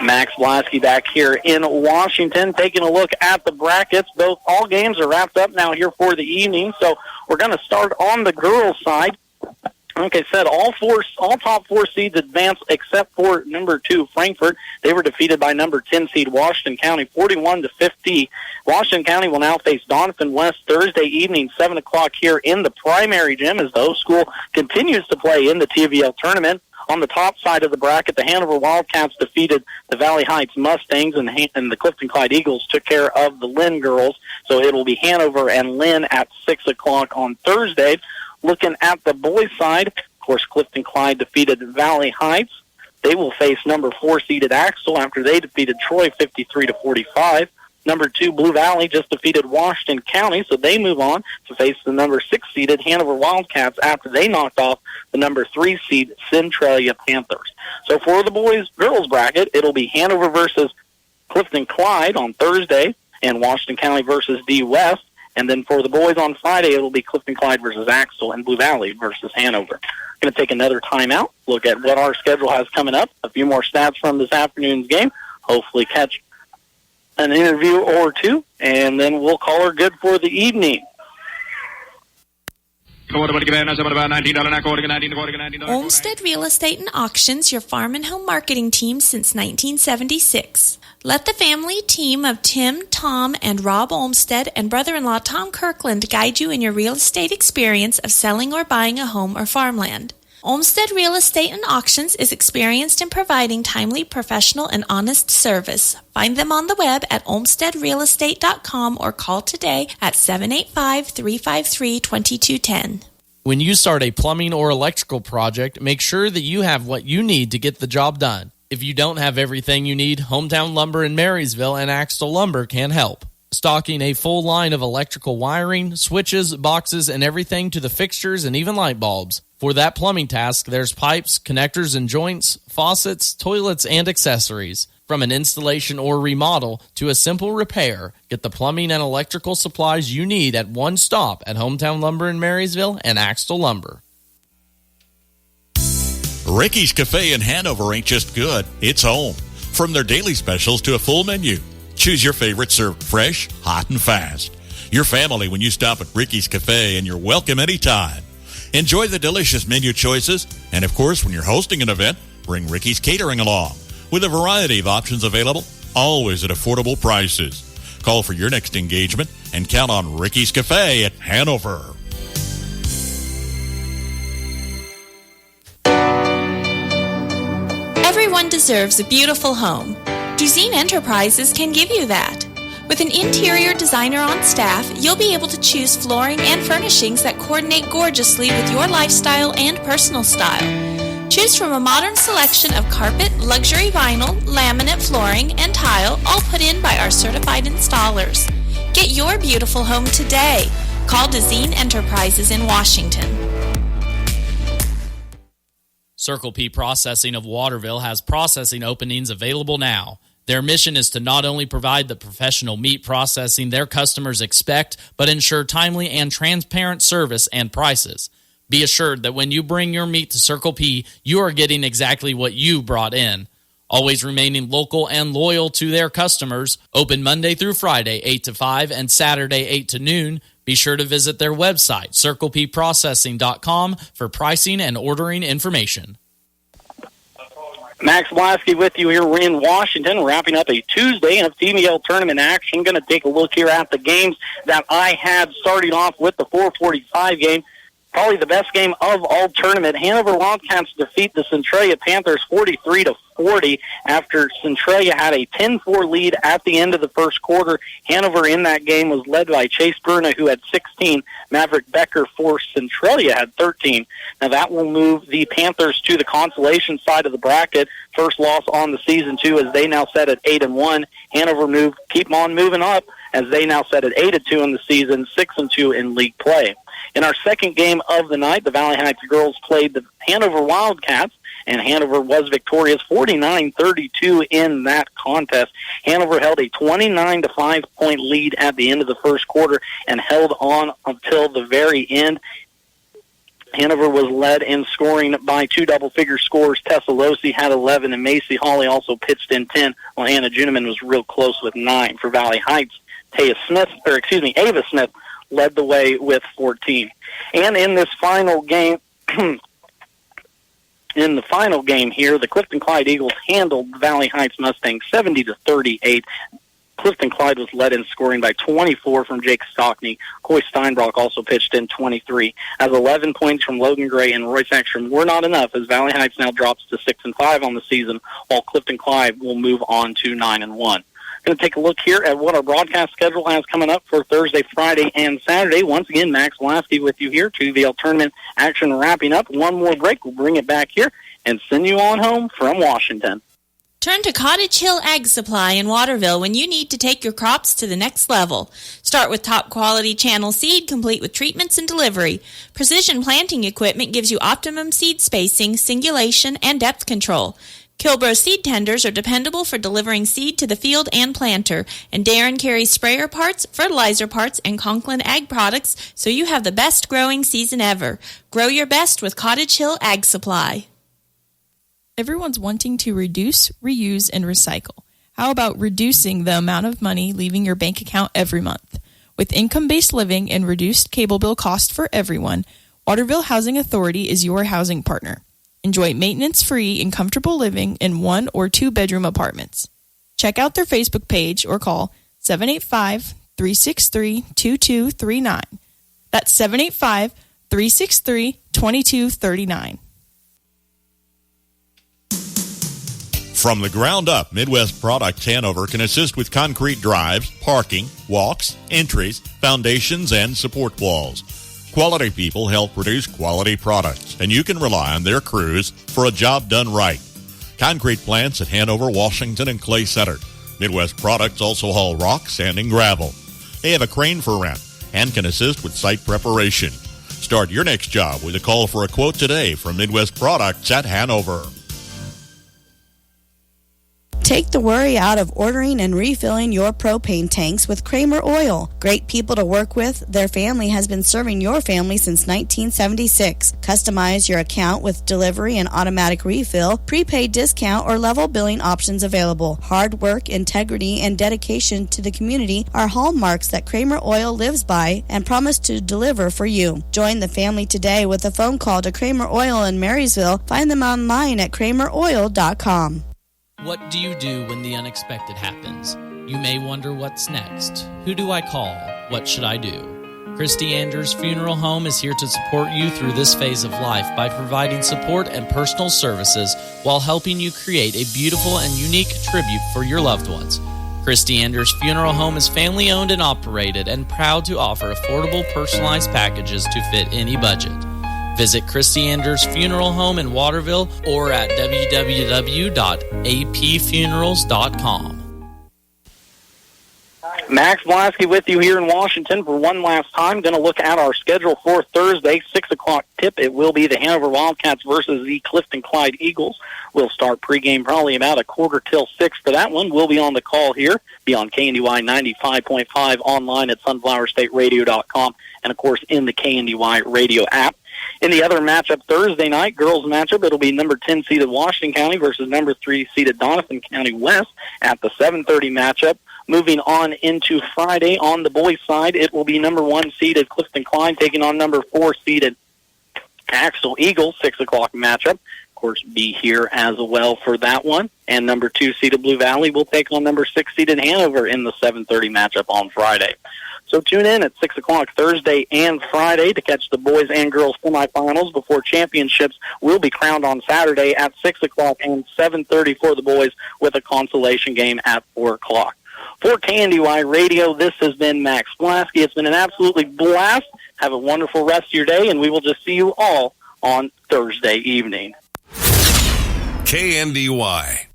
Max Blasky back here in Washington, taking a look at the brackets. All games are wrapped up now here for the evening, so we're going to start on the girls' side. Like I said, all top 4 seeds advance except for number 2, Frankfort. They were defeated by number 10 seed Washington County, 41-50. Washington County will now face Doniphan West Thursday evening, 7 o'clock here in the primary gym as the host school continues to play in the TVL tournament. On the top side of the bracket, the Hanover Wildcats defeated the Valley Heights Mustangs, and the Clifton-Clyde Eagles took care of the Lynn girls. So it will be Hanover and Lynn at 6 o'clock on Thursday. Looking at the boys' side, of course, Clifton-Clyde defeated Valley Heights. They will face number 4-seeded Axtell after they defeated Troy 53-45. Number 2, Blue Valley, just defeated Washington County, so they move on to face the number 6-seeded Hanover Wildcats after they knocked off the number 3-seed Centralia Panthers. So for the boys-girls bracket, it'll be Hanover versus Clifton-Clyde on Thursday, and Washington County versus D West. And then for the boys on Friday, it'll be Clifton-Clyde versus Axtell and Blue Valley versus Hanover. Going to take another timeout, look at what our schedule has coming up, a few more stats from this afternoon's game, hopefully catch an interview or two, and then we'll call her good for the evening. Olmsted Real Estate and Auctions, your farm and home marketing team since 1976. Let the family team of Tim, Tom, and Rob Olmsted and brother-in-law Tom Kirkland guide you in your real estate experience of selling or buying a home or farmland. Olmsted Real Estate and Auctions is experienced in providing timely, professional, and honest service. Find them on the web at olmstedrealestate.com or call today at 785-353-2210. When you start a plumbing or electrical project, make sure that you have what you need to get the job done. If you don't have everything you need, Hometown Lumber in Marysville and Axtell Lumber can help. Stocking a full line of electrical wiring, switches, boxes, and everything to the fixtures and even light bulbs. For that plumbing task, there's pipes, connectors and joints, faucets, toilets, and accessories. From an installation or remodel to a simple repair, get the plumbing and electrical supplies you need at one stop at Hometown Lumber in Marysville and Axtell Lumber. Ricky's Cafe in Hanover ain't just good, it's home. From their daily specials to a full menu, choose your favorite served fresh, hot, and fast. Your family when you stop at Ricky's Cafe, and you're welcome anytime. Enjoy the delicious menu choices, and of course, when you're hosting an event, bring Ricky's Catering along. With a variety of options available, always at affordable prices. Call for your next engagement and count on Ricky's Cafe at Hanover. Everyone deserves a beautiful home. Duzine Enterprises can give you that. With an interior designer on staff, you'll be able to choose flooring and furnishings that coordinate gorgeously with your lifestyle and personal style. Choose from a modern selection of carpet, luxury vinyl, laminate flooring, and tile, all put in by our certified installers. Get your beautiful home today. Call Duzine Enterprises in Washington. Circle P Processing of Waterville has processing openings available now. Their mission is to not only provide the professional meat processing their customers expect, but ensure timely and transparent service and prices. Be assured that when you bring your meat to Circle P, you are getting exactly what you brought in. Always remaining local and loyal to their customers. Open Monday through Friday, 8 to 5, and Saturday, 8 to noon. Be sure to visit their website, circlepprocessing.com, for pricing and ordering information. Max Blasky with you here. We're in Washington, wrapping up a Tuesday of TVL tournament action. Going to take a look here at the games that I had, starting off with the 4:45 game. Probably the best game of all tournament. Hanover Wildcats defeat the Centralia Panthers 43-40 after Centralia had a 10-4 lead at the end of the first quarter. Hanover in that game was led by Chase Bruna, who had 16. Maverick Becker for Centralia had 13. Now that will move the Panthers to the consolation side of the bracket. First loss on the season, too, as they now set at 8-1. Hanover keep on moving up as they now set at 8-2 in the season, 6-2 in league play. In our second game of the night, the Valley Heights girls played the Hanover Wildcats, and Hanover was victorious 49-32 in that contest. Hanover held a 29-5-point lead at the end of the first quarter and held on until the very end. Hanover was led in scoring by two double-figure scorers. Tessa Losi had 11, and Macy Hawley also pitched in 10, while Anna Juneman was real close with 9. For Valley Heights, Ava Smith led the way with 14. And in this final game, here, the Clifton-Clyde Eagles handled the Valley Heights Mustangs 70-38. Clifton-Clyde was led in scoring by 24 from Jake Stockney. Coy Steinbrock also pitched in 23. As 11 points from Logan Gray and Royce Ekstrom were not enough, as Valley Heights now drops to 6-5 on the season, while Clifton-Clyde will move on to 9-1. Going to take a look here at what our broadcast schedule has coming up for Thursday, Friday, and Saturday. Once again, Max Lasky with you here. TVL tournament action wrapping up. One more break. We'll bring it back here and send you on home from Washington. Turn to Cottage Hill Ag Supply in Waterville when you need to take your crops to the next level. Start with top quality channel seed complete with treatments and delivery. Precision planting equipment gives you optimum seed spacing, singulation, and depth control. Kilbro Seed Tenders are dependable for delivering seed to the field and planter, and Darren carries sprayer parts, fertilizer parts, and Conklin Ag products, so you have the best growing season ever. Grow your best with Cottage Hill Ag Supply. Everyone's wanting to reduce, reuse, and recycle. How about reducing the amount of money leaving your bank account every month? With income-based living and reduced cable bill cost for everyone, Waterville Housing Authority is your housing partner. Enjoy maintenance-free and comfortable living in 1 or 2 bedroom apartments. Check out their Facebook page or call 785-363-2239. That's 785-363-2239. From the ground up, Midwest Products Hanover can assist with concrete drives, parking, walks, entries, foundations, and support walls. Quality people help produce quality products, and you can rely on their crews for a job done right. Concrete plants at Hanover, Washington, and Clay Center. Midwest Products also haul rock, sand, and gravel. They have a crane for rent and can assist with site preparation. Start your next job with a call for a quote today from Midwest Products at Hanover. Take the worry out of ordering and refilling your propane tanks with Kramer Oil. Great people to work with, their family has been serving your family since 1976. Customize your account with delivery and automatic refill, prepaid discount, or level billing options available. Hard work, integrity, and dedication to the community are hallmarks that Kramer Oil lives by and promise to deliver for you. Join the family today with a phone call to Kramer Oil in Marysville. Find them online at krameroil.com. What do you do when the unexpected happens? You may wonder what's next. Who do I call? What should I do? Christy Anders Funeral Home is here to support you through this phase of life by providing support and personal services while helping you create a beautiful and unique tribute for your loved ones. Christy Anders Funeral Home is family owned and operated and proud to offer affordable personalized packages to fit any budget. Visit Christy Anders Funeral Home in Waterville or at www.apfunerals.com. Max Blasky with you here in Washington for one last time. Going to look at our schedule for Thursday, 6 o'clock tip. It will be the Hanover Wildcats versus the Clifton-Clyde Eagles. We'll start pregame probably about 5:45 for that one. We'll be on the call here, be on KNDY 95.5, online at sunflowerstateradio.com, and, of course, in the KNDY radio app. In the other matchup Thursday night, girls matchup, it'll be number 10 seeded Washington County versus number 3 seeded Doniphan County West at the 7:30 matchup. Moving on into Friday on the boys' side, it will be number 1 seeded Clifton-Clyde taking on number 4 seeded Axel Eagles, 6 o'clock matchup. Of course, be here as well for that one. And number 2 seeded Blue Valley will take on number 6 seeded Hanover in the 7:30 matchup on Friday. So tune in at 6 o'clock Thursday and Friday to catch the boys and girls semifinals before championships will be crowned on Saturday at 6 o'clock and 7:30 for the boys with a consolation game at 4 o'clock. For KNDY Radio, this has been Max Blasky. It's been an absolutely blast. Have a wonderful rest of your day, and we will just see you all on Thursday evening. KNDY.